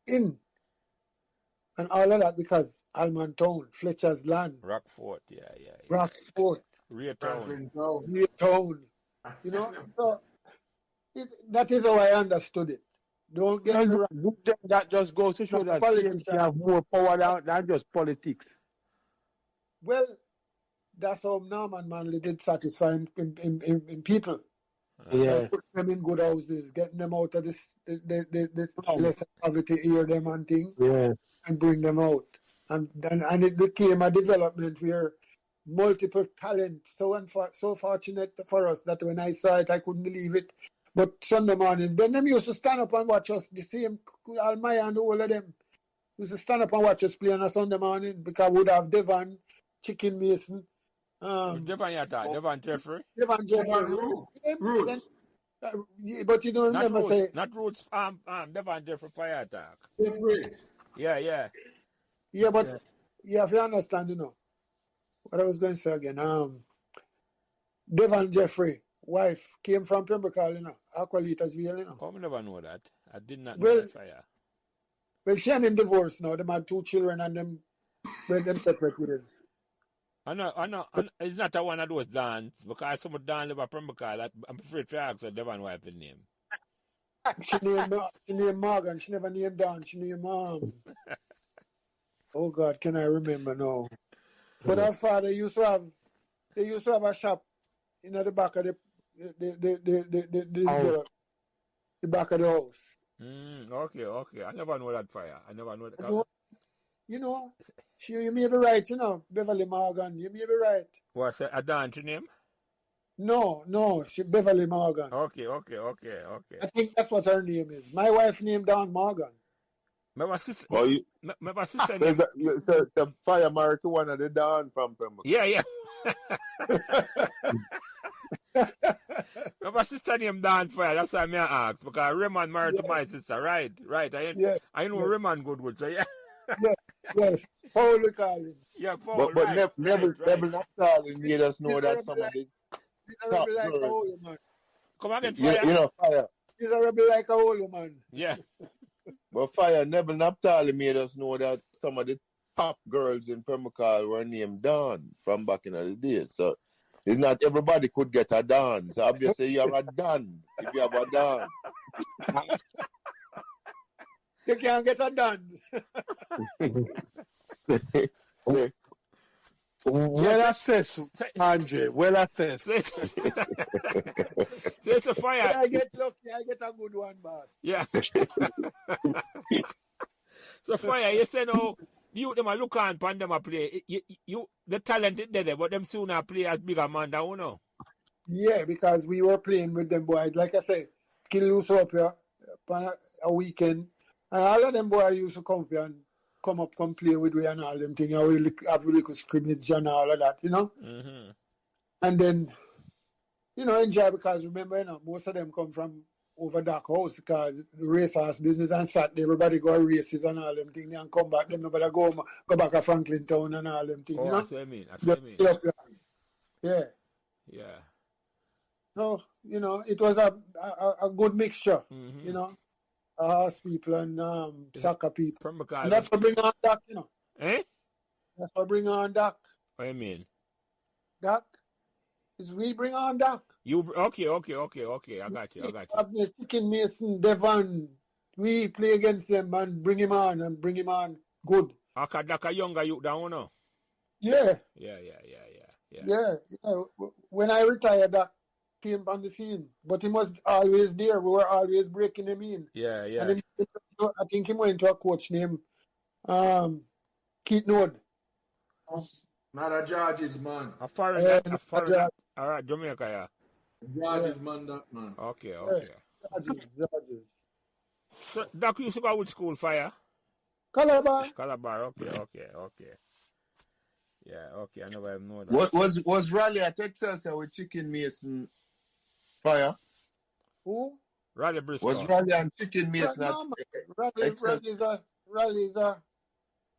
Speaker 2: in, and all of that because Almontown, Fletcher's Land,
Speaker 1: Rockfort,
Speaker 2: Rockfort,
Speaker 1: Rear Town.
Speaker 2: You know, so that is how I understood it. Don't get me wrong.
Speaker 3: That just goes to show that PMP have more power than just politics.
Speaker 2: Well, that's how Norman Manley did satisfy in people. Putting them in good houses, getting them out of the lesser poverty, hear them and thing, and bring them out. And it became a development where multiple talent, so fortunate for us that when I saw it, I couldn't believe it. But Sunday morning, then them used to stand up and watch us, the same Almaya and all of them used to stand up and watch us play on a Sunday morning because we would have Devon, Chicken Mason,
Speaker 1: Devon Jeffrey.
Speaker 2: Ruth. But you don't remember say
Speaker 1: not Roots. Devon Jeffrey Fire Attack. Yeah,
Speaker 2: but if you understand, you know what I was going to say again. Devon Jeffrey, wife, came from Pembroke Hall, you know, Aqualitas, you know.
Speaker 1: Oh, I never know that. I did not know that Fire.
Speaker 2: Well, she and him divorced now. They had 2 children and them separate ways.
Speaker 1: I know. It's not a one of those dance because some dance live at Pembroke Hall. I'm afraid to ask her Devon wife's name.
Speaker 2: She named Morgan. She never named Dan. She named oh God, can I remember now? But her father used to have a shop in the back of
Speaker 3: Oh.
Speaker 2: the back of the house.
Speaker 1: Okay. I never know that Fire. I never know that.
Speaker 2: You know, you may be right, you know, Beverly Morgan. You may be right.
Speaker 1: What's a dance name?
Speaker 2: No, she Beverly Morgan.
Speaker 1: Okay.
Speaker 2: I think that's what her name is. My wife named Dawn Morgan.
Speaker 1: My sister.
Speaker 4: Oh, you,
Speaker 1: My sister
Speaker 4: there's
Speaker 1: name.
Speaker 4: the Fire married to one of the Don from Pembroke.
Speaker 1: Yeah. My sister named Dan Fire. That's why I asked because Raymond married to my sister. Right. I know Raymond Goodwood. So yeah.
Speaker 2: Yes. Paul we call him.
Speaker 1: Yeah, Paul.
Speaker 4: But
Speaker 1: right.
Speaker 4: Neville Naphtali made us know that some of the
Speaker 2: He's a
Speaker 4: top
Speaker 2: rebel like a
Speaker 4: girls.
Speaker 2: old man.
Speaker 1: Come again, Fire.
Speaker 4: You know, Fire.
Speaker 2: He's a rebel like a old man.
Speaker 1: Yeah.
Speaker 4: But Fire, Neville Naphtali made us know that some of the top girls in Pembroke Hall were named Dawn from back in the days. So it's not everybody could get a Dawn. So obviously you're a Dawn if you have a Dawn.
Speaker 2: You can't get it done.
Speaker 3: Well assessed, Andre. Well assessed.
Speaker 1: So it's a Fire.
Speaker 2: I get lucky, I get a good one, boss.
Speaker 1: Yeah. So Fire, you say no, you them a look on pan them a play. You the talent is there, but them sooner play as bigger man than you know.
Speaker 2: Yeah, because we were playing with them boys. Like I said, kill loose up here on a weekend. And all of them boys used to come here and come play with we and all them things. And we have a little scrimmage and all of that, you know?
Speaker 1: Mm-hmm.
Speaker 2: And then, you know, enjoy because remember, you know, most of them come from over Dark House because the racehorse business and Saturday, everybody go races and all them things and come back. Then nobody go back to Franklin Town and all them things, you know?
Speaker 1: That's what I mean.
Speaker 2: Yeah. So, you know, it was a good mixture, you know, horse people and soccer people. And that's what bring on Doc, you know.
Speaker 1: Eh?
Speaker 2: That's what bring on Doc.
Speaker 1: What do you mean?
Speaker 2: Doc, is we bring on Doc.
Speaker 1: You okay. I got you.
Speaker 2: Have the Chicken Mason, Devon. We play against him and bring him on good.
Speaker 1: Okay, Doc a younger youth than you know.
Speaker 2: Yeah.
Speaker 1: Yeah.
Speaker 2: When I retired, Doc came on the scene, but he was always there. We were always breaking him in.
Speaker 1: Yeah.
Speaker 2: And I think he went to a coach named Keith Node.
Speaker 5: Not a George's man.
Speaker 1: A foreign. All right, Jamaica,
Speaker 5: George's man, that man.
Speaker 1: Okay.
Speaker 2: George's.
Speaker 1: So, Doc used to go with school, Fire?
Speaker 2: Calabar,
Speaker 1: okay. Yeah, okay, I never even know that.
Speaker 4: Was Raleigh at Excelsior with Chicken Mason, Fire?
Speaker 2: Who?
Speaker 1: Raleigh Briscoe.
Speaker 4: Was Raleigh and Chicken Mason at
Speaker 2: Raleigh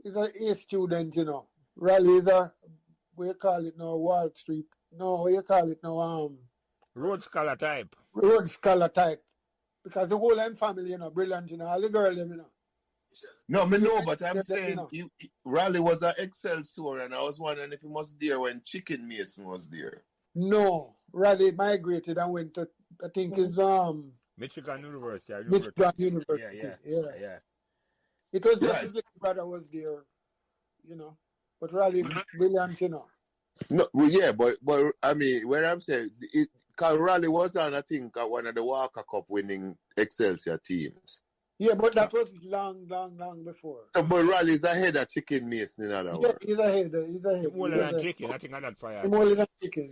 Speaker 2: is a A student, you know. Raleigh is a, what you call it now, Wall Street. No, what you call it now,
Speaker 1: Road scholar type.
Speaker 2: Road scholar type. Because the whole M family, you know, brilliant, you know, all the girls, you know.
Speaker 4: No, me know, but I'm saying
Speaker 2: you know.
Speaker 4: Raleigh was an Excelsior, and I was wondering if he was there when Chicken Mason was there.
Speaker 2: No, Raleigh migrated and went to, I think it's
Speaker 1: Michigan University.
Speaker 2: Michigan University.
Speaker 1: Yeah.
Speaker 2: It was just his little brother was there, you know. But Raleigh, brilliant, you know.
Speaker 4: No, well, yeah, but I mean, when I'm saying, Raleigh was on, I think, one of the Walker Cup winning Excelsior teams.
Speaker 2: Yeah, but that was long before.
Speaker 4: So, but Raleigh's ahead of Chicken Mason in other words.
Speaker 2: He's ahead.
Speaker 1: More than chicken, I think I got Fire.
Speaker 2: More than chicken.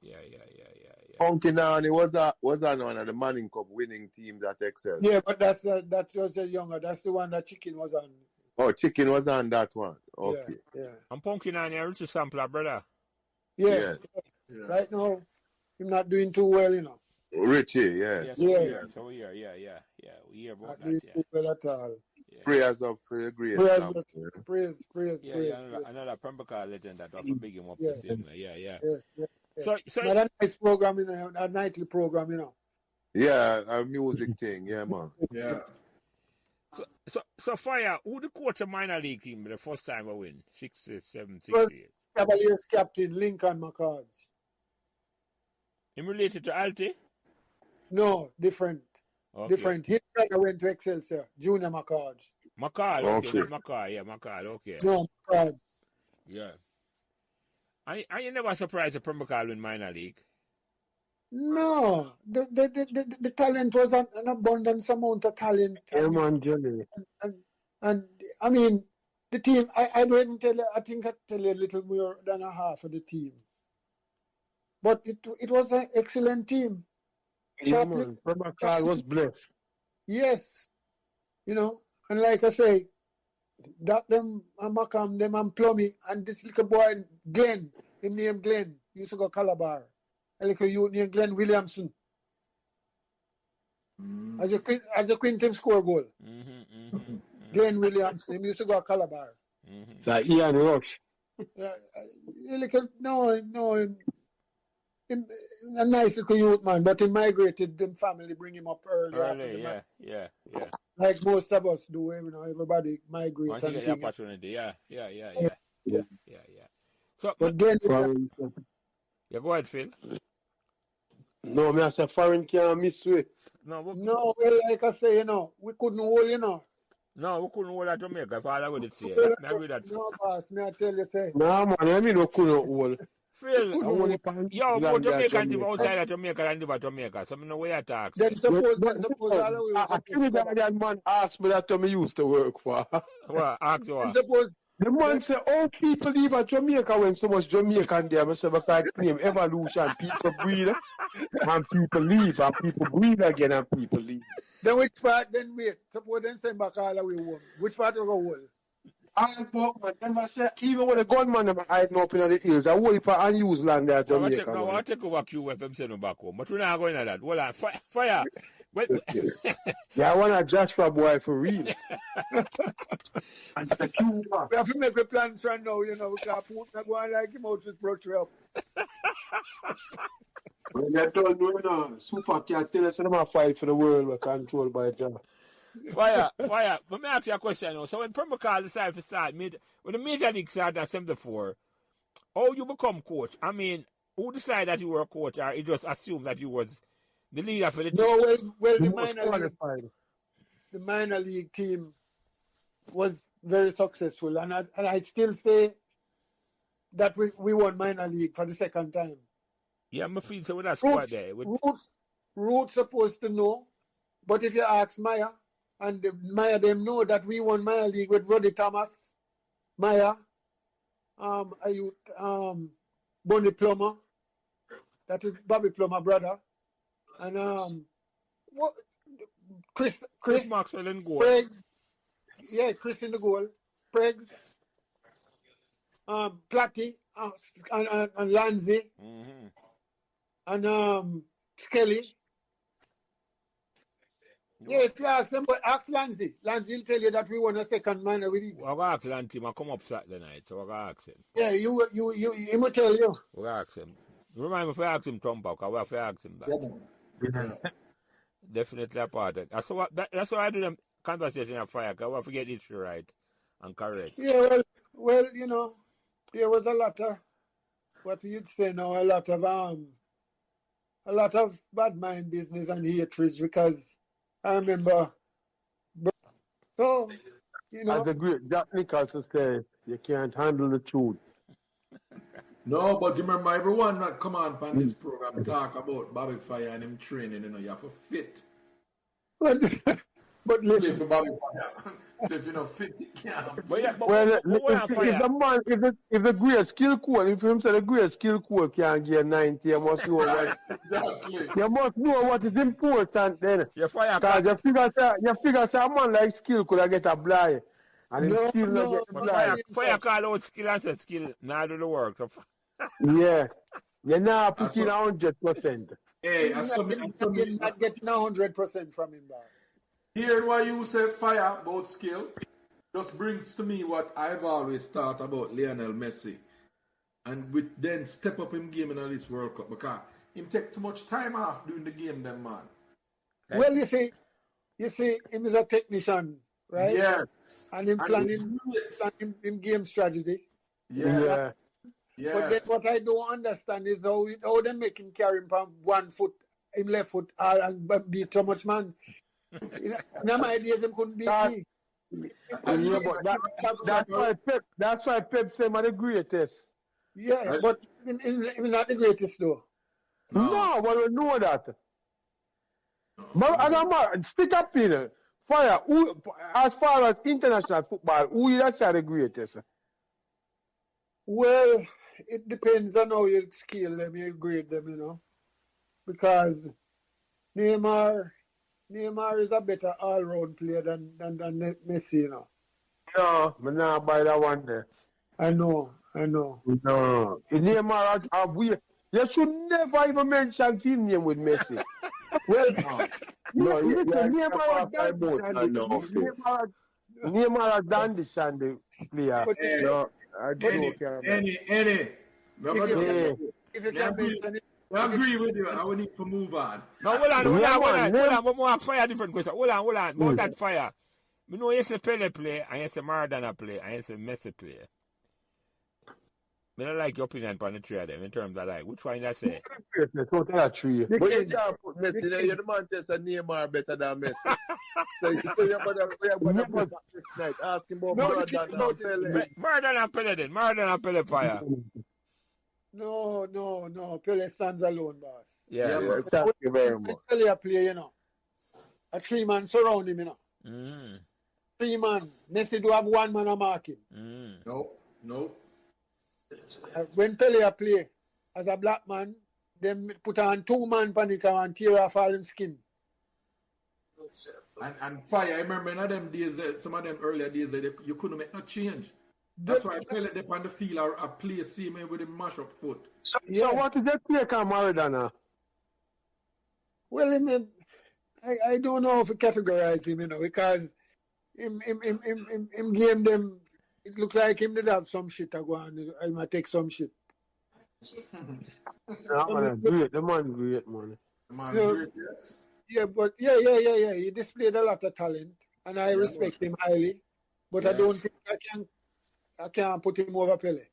Speaker 1: Yeah.
Speaker 4: Punky Nani was on one of the Manning Cup winning teams at Excelsior.
Speaker 2: Yeah, but that was a younger. That's the one that Chicken was on.
Speaker 4: Oh, Chicken was on that one. Okay.
Speaker 2: Yeah.
Speaker 1: I'm punking on a Richie Sampler, brother.
Speaker 2: Yeah. Right now, I'm not doing too well, you know.
Speaker 4: Richie, yeah.
Speaker 1: So we hear about
Speaker 2: not
Speaker 1: that.
Speaker 2: doing too well at all.
Speaker 1: Yeah.
Speaker 4: Prayers up for the great.
Speaker 2: Praise.
Speaker 1: Another Pembroke legend that was big him up the same way. Yeah. So
Speaker 2: not a nice program, you know, a nightly program, you know.
Speaker 4: Yeah, a music thing, yeah, man.
Speaker 5: Yeah.
Speaker 1: So Fire, who the coach of minor league team the first time I win? 67,
Speaker 2: Well,
Speaker 1: 68.
Speaker 2: Cavaliers captain Lincoln McCards.
Speaker 1: Him related to Alti?
Speaker 2: No, different.
Speaker 1: Okay.
Speaker 2: Different. His brother went to Excelsior, Junior McCards.
Speaker 1: McCall, okay. Not McCall, yeah, McCall, okay.
Speaker 2: No, McCards.
Speaker 1: Yeah. Are you never surprised the Pembroke Hall win minor league?
Speaker 2: No, the talent was an abundance amount of talent.
Speaker 3: Jelly.
Speaker 2: And I mean, the team, I don't even tell you, I think I tell you a little more than a half of the team. But it was an excellent team.
Speaker 3: Yeah, man. Pembroke Hall was blessed.
Speaker 2: Yes. You know, and like I say, that them and Macam, them and Plummy, and this little boy, Glenn, him named Glenn, used to go Calabar. A little youth named Glenn Williamson. As a Quinton score goal. Glenn Williamson, he used to go Calabar.
Speaker 3: It's like Ian Rush.
Speaker 2: A nice little youth man, but he migrated, them family bring him up early.
Speaker 1: Yeah.
Speaker 2: Like most of us do, you know, everybody migrate.
Speaker 1: Once you get the opportunity, yeah. So,
Speaker 2: but then,
Speaker 1: yeah, go ahead, Phil.
Speaker 3: No, I say foreign can't miss with.
Speaker 2: No, well, like I say, you know, we couldn't hold, you know.
Speaker 1: No, we couldn't hold at Jamaica, if all I would say. I agree that.
Speaker 2: No, boss, may I tell you, say.
Speaker 3: No, man, I mean, we couldn't hold.
Speaker 1: Phil, but Jamaican team outside of Jamaica and live at Jamaica, so I know where you talk.
Speaker 2: Then suppose all of
Speaker 3: a Trinidadian man asked me that time I used to work for.
Speaker 1: What? Ask you what?
Speaker 2: Suppose
Speaker 3: the man said, oh, people leave at Jamaica when so much Jamaican there. I said, because I claim evolution, people breed and people leave, and people breed again and people leave.
Speaker 2: Then which part, then wait, suppose then send back all the way home. Which part you go hold?
Speaker 3: I say, even when the gunman them hiding up in the hills, I hold for unused land there at Jamaica.
Speaker 1: No, I'll take over QFM send them back home. But we're not going to that. Hold on, fire. Wait.
Speaker 3: Yeah, I want a Joshua boy for real. And the Q1.
Speaker 2: We have to make the plans right now, you know, we can't put go on like him out with brush up.
Speaker 3: When they told me, you know, Super can't tell us them fight for the world were controlled by Jah.
Speaker 1: Fire. Let me ask you a question now. So when Pembroke Hall decided to start, when the Major League started at 74, how you become coach? I mean, who decided that you were a coach, or you just assumed that you was the leader for the team?
Speaker 2: No, well, the minor league team was very successful, and I still say that we won minor league for the second time.
Speaker 1: Yeah, I feel so with that squad there.
Speaker 2: Roots supposed to know, but if you ask Maya, and Maya them know that we won minor league with Roddy Thomas, Maya, Bonnie Plummer, that is Bobby Plummer brother, and Chris
Speaker 1: Maxwell in goal.
Speaker 2: Preggs, yeah, Chris in the goal, Preggs, Platty, and Lanzi, and Skelly. Yeah, if you ask him, but ask Lanzi. Lanzi will tell you that we won a second minor with him.
Speaker 1: We're going to ask Lanzi, I come up Saturday night, so we're going to ask him.
Speaker 2: Yeah, he will tell you.
Speaker 1: We're going to ask him. Remind me if I ask him Trump, because we have to ask him that.
Speaker 2: Yeah.
Speaker 1: Definitely a part of it. That's why I do the conversation at Fire, because we have to get it right and correct.
Speaker 2: Yeah, well, you know, there was a lot of, what you'd say now, a lot of bad mind business and hatred, because I remember, so, you know.
Speaker 3: As the great Jack Nicholson said, you can't handle the truth.
Speaker 5: No, but you remember everyone that come on this program talk about Bobby Fire and him training, you know, you have to fit.
Speaker 2: But listen.
Speaker 5: For Bobby Fire. So if you're not fit, you can't.
Speaker 3: If the great skill code, if him say the great skill code can't get 90, you must know what.
Speaker 5: Exactly.
Speaker 3: You must know what is important then. Because you figure say a man like skill could get a blind. And his skill not get blind.
Speaker 1: Fire call out skill and say skill, now do the work.
Speaker 3: Yeah. You're not putting 100%.
Speaker 5: Hey,
Speaker 2: I'm not getting 100% from him, boss.
Speaker 5: Hearing what you say, Fire, about skill, just brings to me what I've always thought about Lionel Messi. And with then step up in game in this World Cup, because him take too much time off during the game, then man.
Speaker 2: Well, you see, him is a technician, right?
Speaker 5: Yes.
Speaker 2: And him planning game strategy.
Speaker 5: Yeah.
Speaker 2: But then what I don't understand is how they make him carry him from one foot, him left foot, and beat so much man. In my ideas, them couldn't beat me.
Speaker 3: That's why Pep said I'm the greatest.
Speaker 2: Yeah,
Speaker 5: Right?
Speaker 2: but he's not the greatest though.
Speaker 3: No, well, we know that. But I'm stick up in Fire. Who, as far as international football, who is the greatest?
Speaker 2: Well, it depends on how you scale them, you grade them, you know. Because Neymar is a better all-round player than Messi, you know.
Speaker 3: No, I'm not by that one there.
Speaker 2: I know.
Speaker 3: No. Neymar are weird. You should never even mention team name with Messi.
Speaker 2: Well,
Speaker 3: No,
Speaker 4: yeah,
Speaker 3: listen,
Speaker 4: yeah,
Speaker 3: Neymar
Speaker 4: yeah,
Speaker 3: Neymar Dandish and the player.
Speaker 2: but
Speaker 3: No, I joke.
Speaker 5: Any.
Speaker 2: if you can mention it,
Speaker 5: I agree with you. I will need to move on.
Speaker 1: No, hold on. But more Fire different question. Hold on. About that Fire. We know you say Pele play, and you say Maradona play, and you say Messi play. I don't like your opinion on the three of them in terms of like, which one you say?
Speaker 3: Tree.
Speaker 4: But you can't put Messi there. You're the man test that Neymar better than Messi. So you say you're going to put this night. Ask him about Maradona and Pele.
Speaker 1: Maradona and Pele then. Maradona and Pele Fire.
Speaker 2: No. Pele stands alone, boss.
Speaker 1: Yeah.
Speaker 4: Thank you very much.
Speaker 2: Pele play, you know. A 3-man surround him, you know. 3-man. Messi do have 1 man a mark him.
Speaker 5: No.
Speaker 2: When Pele play as a black man, them put on 2 man panic and tear off all him skin.
Speaker 5: And Fire, I remember in them days, some of them earlier days, you couldn't make no change. That's why Pele up on the field or play see with a mash up foot.
Speaker 3: So what is that take on Maradona?
Speaker 2: Well, I don't know how to categorize him, you know, because him game them, it look like him did have some shit to go on. I might take some shit.
Speaker 3: The man great, man.
Speaker 5: Great, yes.
Speaker 2: Yeah, but yeah. He displayed a lot of talent, and I respect him highly. But I don't think I can put him over Pele.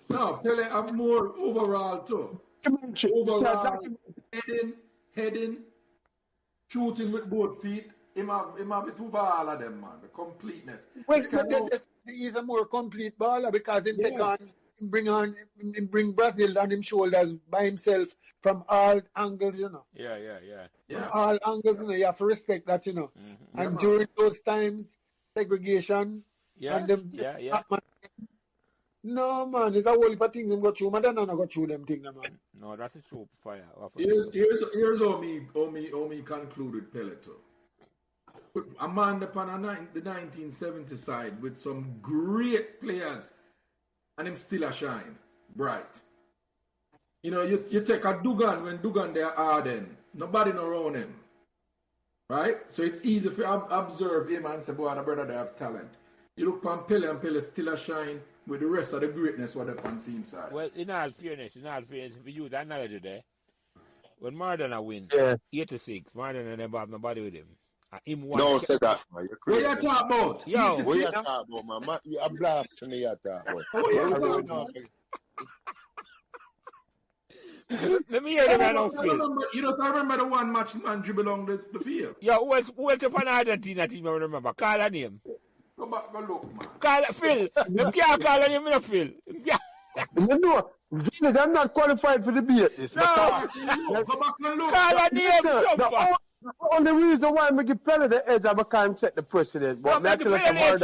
Speaker 5: No, Pele have more overall too. Overall, heading, shooting with both feet. Him have it over all of them, man. The completeness.
Speaker 2: Well, he's a more complete baller because him bring Brazil on his shoulders by himself from all angles, you know.
Speaker 1: Yeah.
Speaker 2: From all angles, you know. You have to respect that, you know. And during those times, segregation. No, man, there's a whole heap of things him go through. Madonna not go through them things, man.
Speaker 1: No, that's a true Fire.
Speaker 5: Here's how me concluded Pele too. A man upon the 1970 side with some great players, and him still a shine bright. You know, you take a Dugan when Dugan there Arden, nobody no around him, right? So it's easy to observe him and say, boy, the brother they have talent. You look on Pele and Pele still a shine with the rest of the greatness what they on team side.
Speaker 1: Well, in all fairness, if you use that knowledge there, when Maradona win 86, Maradona never have nobody with him.
Speaker 4: No, say that, man. You're crazy.
Speaker 5: What you talk about?
Speaker 1: Yo,
Speaker 4: what you talk about, man? You a blasphemy you talk about.
Speaker 1: Let me hear them right now, Phil.
Speaker 5: I remember the one match man dribble along the field.
Speaker 1: Yo, who else upon Argentina team I remember? Call her name.
Speaker 5: Go back, go look, man.
Speaker 1: Call Phil. Them can't call her name, Phil.
Speaker 3: You know, I'm not qualified for the beat.
Speaker 1: No.
Speaker 5: Go back and look.
Speaker 1: Call her name, Jumper.
Speaker 3: The only reason why I give Pele the edge, I can't set the precedent. But
Speaker 1: make the Pele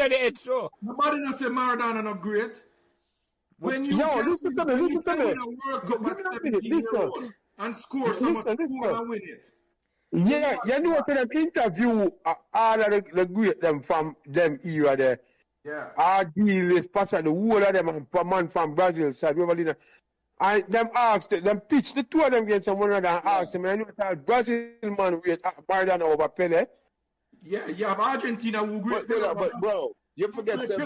Speaker 1: the edge, so.
Speaker 5: Nobody not say Maradona not great. When you
Speaker 3: listen to me.
Speaker 5: World Cup at 17-year-old and score so much goal and win it.
Speaker 3: Yeah, you know what? Them interview all of the great them from them era there.
Speaker 5: Yeah.
Speaker 3: RG is passing the whole of them man from Brazil side. And them asked, them pitched the two of them against one another and asked them, and you say Brazil man rate Maradona over Pele.
Speaker 5: Yeah, you have Argentina who great.
Speaker 4: But bro, you forget them.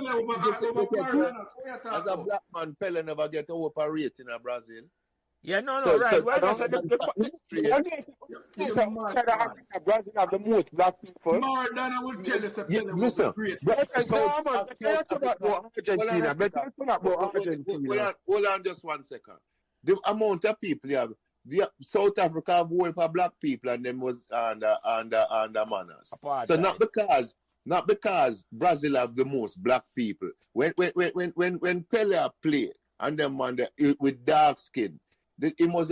Speaker 4: As a black man, Pele never get overrated in Brazil.
Speaker 1: Yeah, no, right. Well, that's
Speaker 3: Brazil have the most black people.
Speaker 5: Maradona will tell us that Pele was great.
Speaker 4: Hold on just 1 second. The amount of people you have, the South Africa have whole of black people and them was under manners. So not because Brazil have the most black people. When Pele play, and them man with dark skin. It was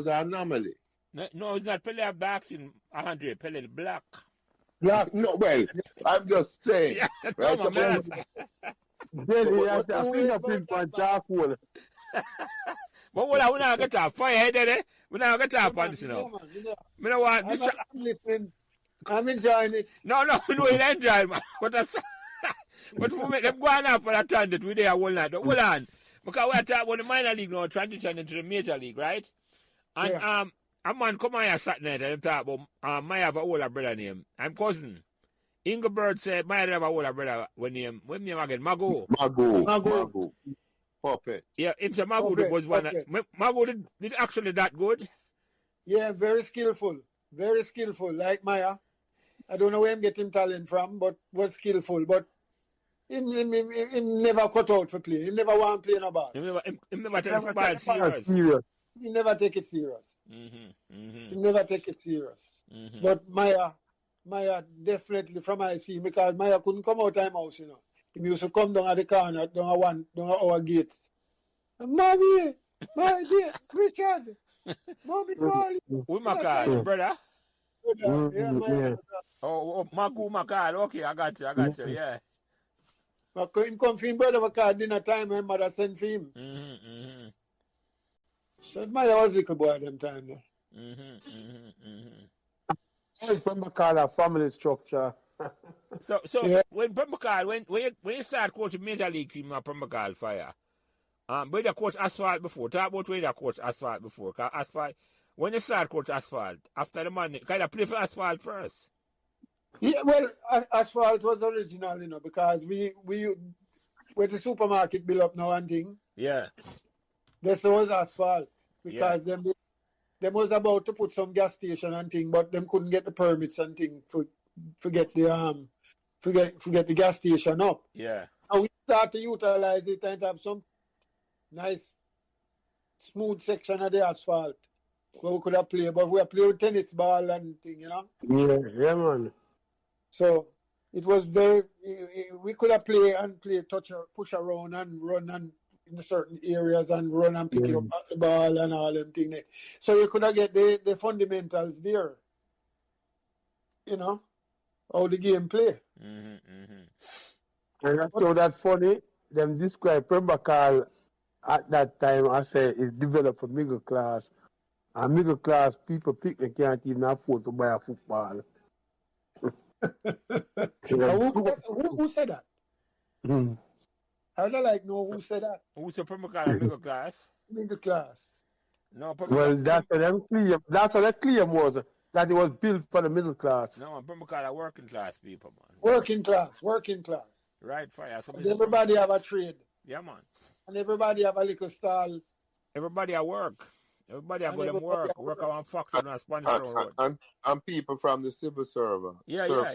Speaker 4: an anomaly.
Speaker 1: No, it's not. Pele have dark skin, Andre. Pele is black.
Speaker 2: Black.
Speaker 4: No, well, I'm just saying.
Speaker 1: Yeah,
Speaker 4: Right?
Speaker 1: no, man.
Speaker 3: Then he has
Speaker 2: But
Speaker 3: a
Speaker 2: don't worry
Speaker 3: fingerprint
Speaker 2: about
Speaker 3: on
Speaker 2: that,
Speaker 3: charcoal.
Speaker 1: But what I want to get to fire head, eh? We now get to
Speaker 2: man.
Speaker 1: punch, you
Speaker 2: Yeah,
Speaker 1: know.
Speaker 2: man. Yeah.
Speaker 1: Me no want this.
Speaker 2: I'm listening. I'm enjoying it.
Speaker 1: No, we know you enjoy, man. But for me, them go on up for that time that we there all night. But hold on. Because we are talking about the minor league now, transition into the major league, right? And
Speaker 2: Yeah.
Speaker 1: a man come here Saturday night and talk about I have a older brother name. I'm cousin. Ingeborg said, I have a older brother when name again? Mago.
Speaker 4: Mago. Puppet.
Speaker 1: Yeah, him say Mago
Speaker 2: Puppet,
Speaker 1: was one.
Speaker 2: Puppet.
Speaker 1: Mago did actually that good.
Speaker 2: Yeah, very skillful. Very skillful. Like Maya. I don't know where him get him talent from, but was skillful. But him never cut out for play. He never want to play no ball.
Speaker 1: Him never take football serious.
Speaker 2: He never take it serious.
Speaker 1: Mm-hmm.
Speaker 2: He never take it serious.
Speaker 1: Mm-hmm.
Speaker 2: But Maya definitely from I see because Maya couldn't come out of time house, you know. He used to come down at the corner, down our gates. Mommy, my dear, Richard, Mommy calling.
Speaker 1: Who Macal, brother?
Speaker 2: Yeah, Maya.
Speaker 1: Oh, Macal. Okay, I got you. Yeah.
Speaker 2: But him come for him brother because dinner time my mother sent for him.
Speaker 1: Mm-hmm.
Speaker 2: But Maya was little boy at them time.
Speaker 3: Pembroke Hall a family structure.
Speaker 1: So
Speaker 2: Yeah.
Speaker 1: when Pembroke Hall, when you start coaching major league team at Pembroke Hall Fire, but you coach asphalt before. Talk about when you coach asphalt before. Cause asphalt, when you start coach asphalt, after the man, kind of play for asphalt first.
Speaker 2: Yeah, well, asphalt was original, you know, because we where the supermarket built up now and thing,
Speaker 1: Yeah.
Speaker 2: this was asphalt because them was about to put some gas station and thing, but them couldn't get the permits and thing for get the gas station up.
Speaker 1: Yeah.
Speaker 2: And we start to utilize it and have some nice smooth section of the asphalt where we could have played, but we have played with tennis ball and thing, you know.
Speaker 3: Yeah, man.
Speaker 2: So it was we could have played push around and run and in certain areas and run and pick up the ball and all them things. So you could have get the fundamentals there. You know, how the game play.
Speaker 3: And that's so that funny. Them describe Pembroke Hall at that time, I say, is developed for middle class. And middle class people can't even afford to buy a football.
Speaker 2: Who said that?
Speaker 3: Mm.
Speaker 2: I don't like know who said that.
Speaker 1: Who's the Pembroke Hall middle class?
Speaker 2: Middle class.
Speaker 1: No,
Speaker 3: Well, that's what the claim was, that it was built for the middle class.
Speaker 1: No, Pembroke Hall are working class people, man.
Speaker 2: Working class.
Speaker 1: Right, Fire.
Speaker 2: And everybody have a trade.
Speaker 1: Yeah, man.
Speaker 2: And everybody have a little stall.
Speaker 1: Everybody at work. Everybody have got them work on factory on Spanish Road.
Speaker 4: And people from the civil server.
Speaker 1: Yeah.
Speaker 2: Well,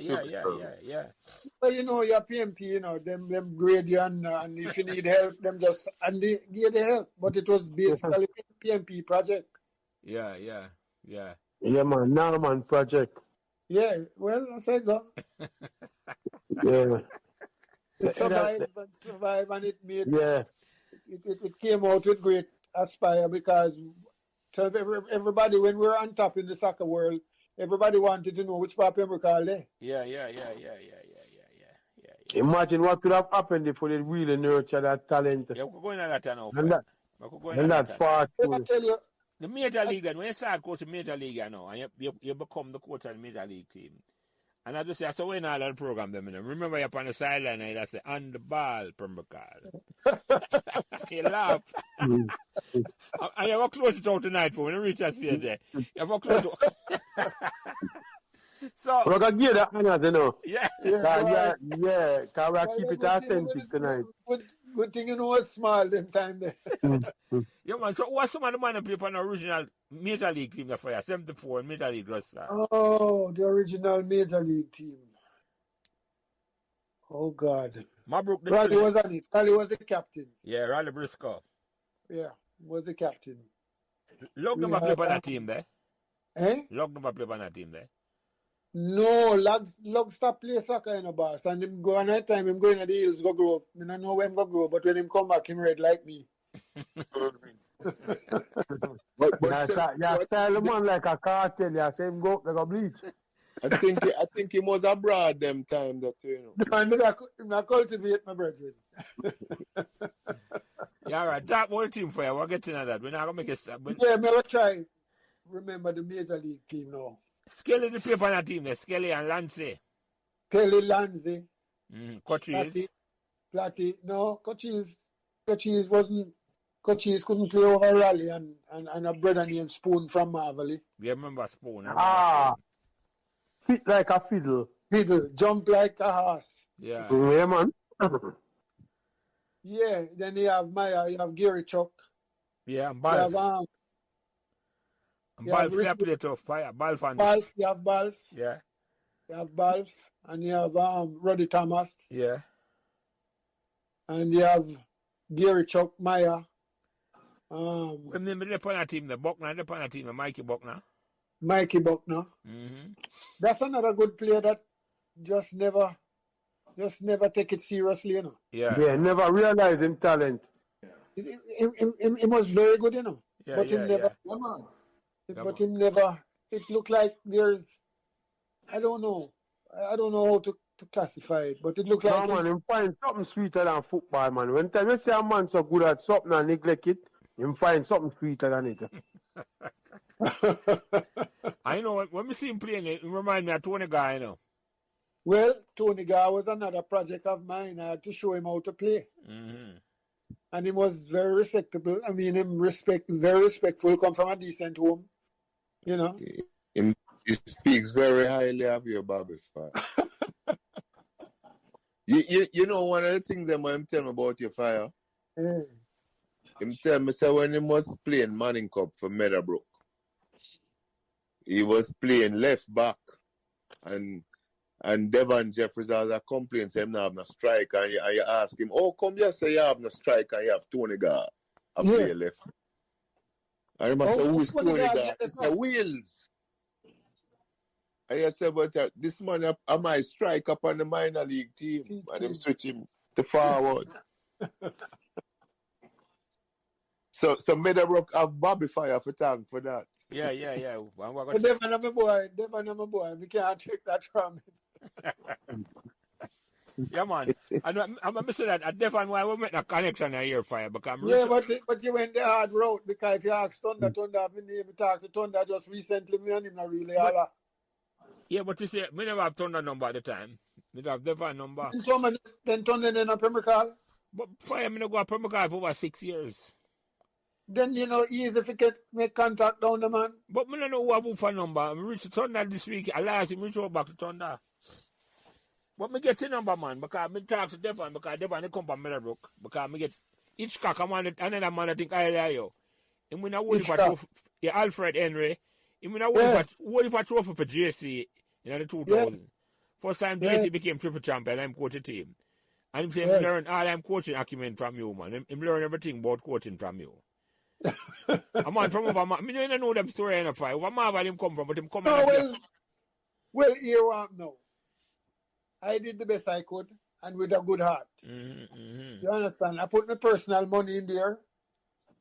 Speaker 2: you know, your PMP, you know, them grade you and if you need help, them just, and they give the help. But it was basically PMP project.
Speaker 1: Yeah.
Speaker 3: Yeah, man. Norman project.
Speaker 2: Yeah, well, I said go.
Speaker 3: Yeah.
Speaker 2: It survived and it made,
Speaker 3: Yeah.
Speaker 2: it came out with great aspire because everybody, when we were on top in the soccer world, everybody wanted to know which part Pembroke Hall there.
Speaker 1: Yeah.
Speaker 3: Imagine what could have happened if we did really nurture that talent.
Speaker 1: Yeah, we're going at that now.
Speaker 3: And that far
Speaker 2: I
Speaker 3: too.
Speaker 2: tell you,
Speaker 1: The major league, and when you start coaching major league, you know, and you become the coach of the major league team. And I just say, so when all that program them, remember you're up on the sideline and I say, on the ball, Pembroke Hall. You laugh. And you have close it out tonight for when you reach that stage there. You have close it out. So,
Speaker 3: We're going to give that honor, you know.
Speaker 1: yeah.
Speaker 3: Because we keep it authentic tonight.
Speaker 2: Good thing you know it's small them time there.
Speaker 1: Yeah, man. So, what's some of the man who play for an original major league team for you? 74 major league roster.
Speaker 2: Oh, the original major league team. Oh God.
Speaker 1: Mabrook the
Speaker 2: Raleigh was on it. Raleigh was the captain.
Speaker 1: Yeah, Raleigh Briscoe.
Speaker 2: Yeah, was the captain.
Speaker 1: Log never play on that team there.
Speaker 2: Eh?
Speaker 1: Log never play on that team there.
Speaker 2: No, Log stop play soccer in the boss. And him go at time, him go in the hills, go grow up. I don't know when go grow, but when him come back, him red like me.
Speaker 4: But
Speaker 3: You style the man like a cartel. You say him go up like a bleach.
Speaker 4: I think he was abroad them time that you know.
Speaker 2: I'm not cultivate my brethren.
Speaker 1: Yeah, all right. Top one team for you. We'll get into that. We're not going to make it stop.
Speaker 2: Yeah, me will try remember the major league team now.
Speaker 1: Skelly the paper on that team there. Skelly and Lancey.
Speaker 2: Kelly Lansley.
Speaker 1: Coaches.
Speaker 2: Platty. No, Coaches wasn't. Coaches couldn't play over Raleigh and a brother named Spoon from Marvelly.
Speaker 1: You remember Spoon?
Speaker 3: Fit like a fiddle.
Speaker 2: Fiddle, jump like a horse.
Speaker 1: Yeah.
Speaker 3: Yeah, man.
Speaker 2: Yeah, then you have Maya, you have Gary Chuck.
Speaker 1: Yeah, and
Speaker 2: You
Speaker 1: Balf.
Speaker 2: have
Speaker 1: And
Speaker 2: you have
Speaker 1: Balf,
Speaker 2: Rich-
Speaker 1: they play tough fire. Balf and
Speaker 2: Balf, you have Balf.
Speaker 1: Yeah.
Speaker 2: You have Balf, and you have Roddy Thomas,
Speaker 1: Yeah.
Speaker 2: and you have Gary Chuck, Maya.
Speaker 1: When they play on that team, the Buckner, they play on that team, the Mikey Buckner.
Speaker 2: Mikey Buckner. That's another good player that just never take it seriously, you know.
Speaker 1: Yeah.
Speaker 3: Yeah, never realize him talent.
Speaker 2: He was very good, you know.
Speaker 1: Yeah,
Speaker 2: but him never.
Speaker 5: Yeah, man.
Speaker 2: But him never. It looked like there's. I don't know how to classify it, but it looked like.
Speaker 3: No, man, him find something sweeter than football, man. When time you say a man so good at something and neglect it, him find something sweeter than it.
Speaker 1: I know, when we see him playing, it remind me of Tony Guy, you know.
Speaker 2: Well, Tony Gar was another project of mine. I had to show him how to play. And he was very respectable. I mean, very respectful, come from a decent home, you know.
Speaker 4: He speaks very highly of you, Bobby Fire. you know one of the things that him tell me about your Fire?
Speaker 2: Yeah.
Speaker 4: Him tell me say when he was playing Manning Cup for Meadowbrook, he was playing left back and Devon Jeffries has a complaint say him not have no strike and you ask him, oh come you say you have no strike and you have Tony Gar a play left. And he must say, who is Tony Gar? He say Wheels. And you say, but this man I might strike up on the minor league team and him switch him to forward. So Meadowbrook have Bobby Fire for thank for that.
Speaker 1: Yeah.
Speaker 2: Devon, I'm a boy. We can't take that from him.
Speaker 1: Yeah, man. I'm missing that. At Devon, why we make a connection here, Fire? Because
Speaker 2: but you went the hard route because if you ask Thunder, I've been able to talk to Thunder just recently, me and him not really holla.
Speaker 1: Yeah, but you see, we never have Thunder number at the time. We have Devon number.
Speaker 2: Then Thunder in a Pembroke Hall.
Speaker 1: But Fire, me not go to Pembroke Hall for over 6 years.
Speaker 2: Then, you know, easy if you make contact down the man.
Speaker 1: But I don't know who have who for number. I reach Thunder this week. I last him reach over back to Thunder. But me get the number, man, because I talk to Devon, because Devon come from Meadowbrook. Because I get each cock, another man I think I like you. And when I worry for trophy, Alfred Henry, and when I worry for trophy for JC in the 2000. First time JC became triple champion, I'm coaching team. And him say, I learn all I'm coaching acumen from you, man. Him learn everything about coaching from you. A man from over, I don't know them story in a fight. Over Marvel him come from, but him come
Speaker 2: well, here I am now. I did the best I could, and with a good heart. You understand? I put my personal money in there,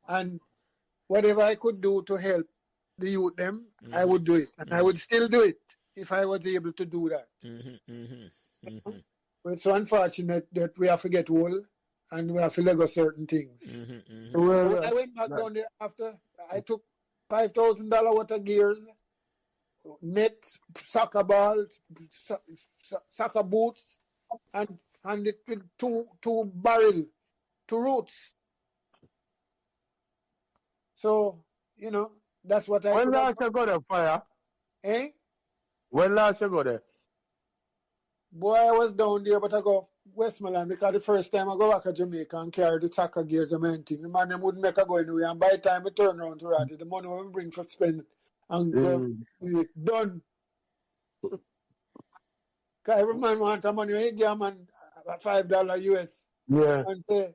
Speaker 2: and whatever I could do to help the youth them, I would do it. And I would still do it if I was able to do that. But it's unfortunate that we have to get old, and we have to let go certain things. When I went back down there after, I took $5,000 worth of gears, net, soccer balls, soccer boots, and it with two barrel, 2 roots. So, you know, that's what I...
Speaker 3: When last you go there, Fire?
Speaker 2: Eh?
Speaker 3: When last you go there?
Speaker 2: Boy, I was down there, but I go Westmoreland because the first time I go back to Jamaica and carry the soccer gears and everything, the man them wouldn't make a go anyway. And by the time I turn around to Ratty, the money we bring for spend and go, done. Because every man wants the money. You give a man $5 US.
Speaker 3: Yeah.
Speaker 2: And say,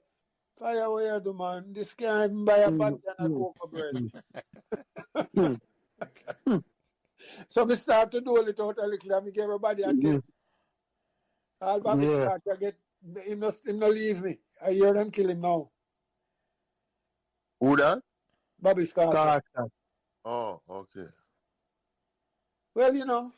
Speaker 2: Fire, what you do, man? This can't even buy a bag and a cocoa bread. So we start to do it out a little and we give everybody a tip. All Bobby
Speaker 3: Yeah.
Speaker 2: Scott, I get him no leave me. I hear them kill him now.
Speaker 4: Who that?
Speaker 2: Bobby Scott.
Speaker 3: Carter.
Speaker 4: Oh, okay.
Speaker 2: Well, you know,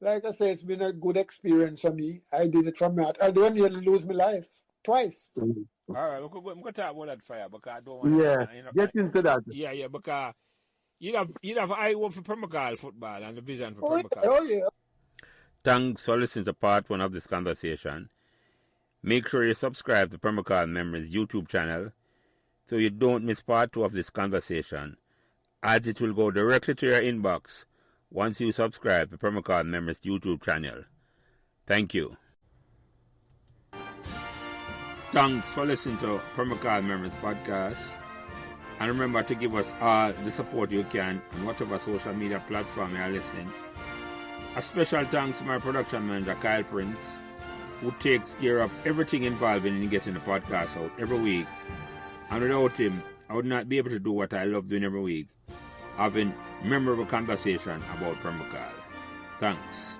Speaker 2: like I say, it's been a good experience for me. I did it from that. I don't nearly lose my life twice.
Speaker 1: All right, I'm going to talk about that fire because I don't want
Speaker 3: Yeah, get into that.
Speaker 1: Yeah, because you'd have eye hope for Pembroke Hall football and the vision for
Speaker 2: Oh,
Speaker 1: Pembroke
Speaker 2: yeah.
Speaker 1: Hall.
Speaker 2: Oh, yeah.
Speaker 1: Thanks for listening to part 1 of this conversation. Make sure you subscribe to Pembroke Hall Memories YouTube channel so you don't miss part 2 of this conversation, as it will go directly to your inbox once you subscribe to Pembroke Hall Memories YouTube channel. Thank you. Thanks for listening to Pembroke Hall Memories podcast. And remember to give us all the support you can on whatever social media platform you are listening. A special thanks to my production manager, Kyle Prince, who takes care of everything involved in getting the podcast out every week. And without him, I would not be able to do what I love doing every week, having memorable conversation about Pembroke Hall. Thanks.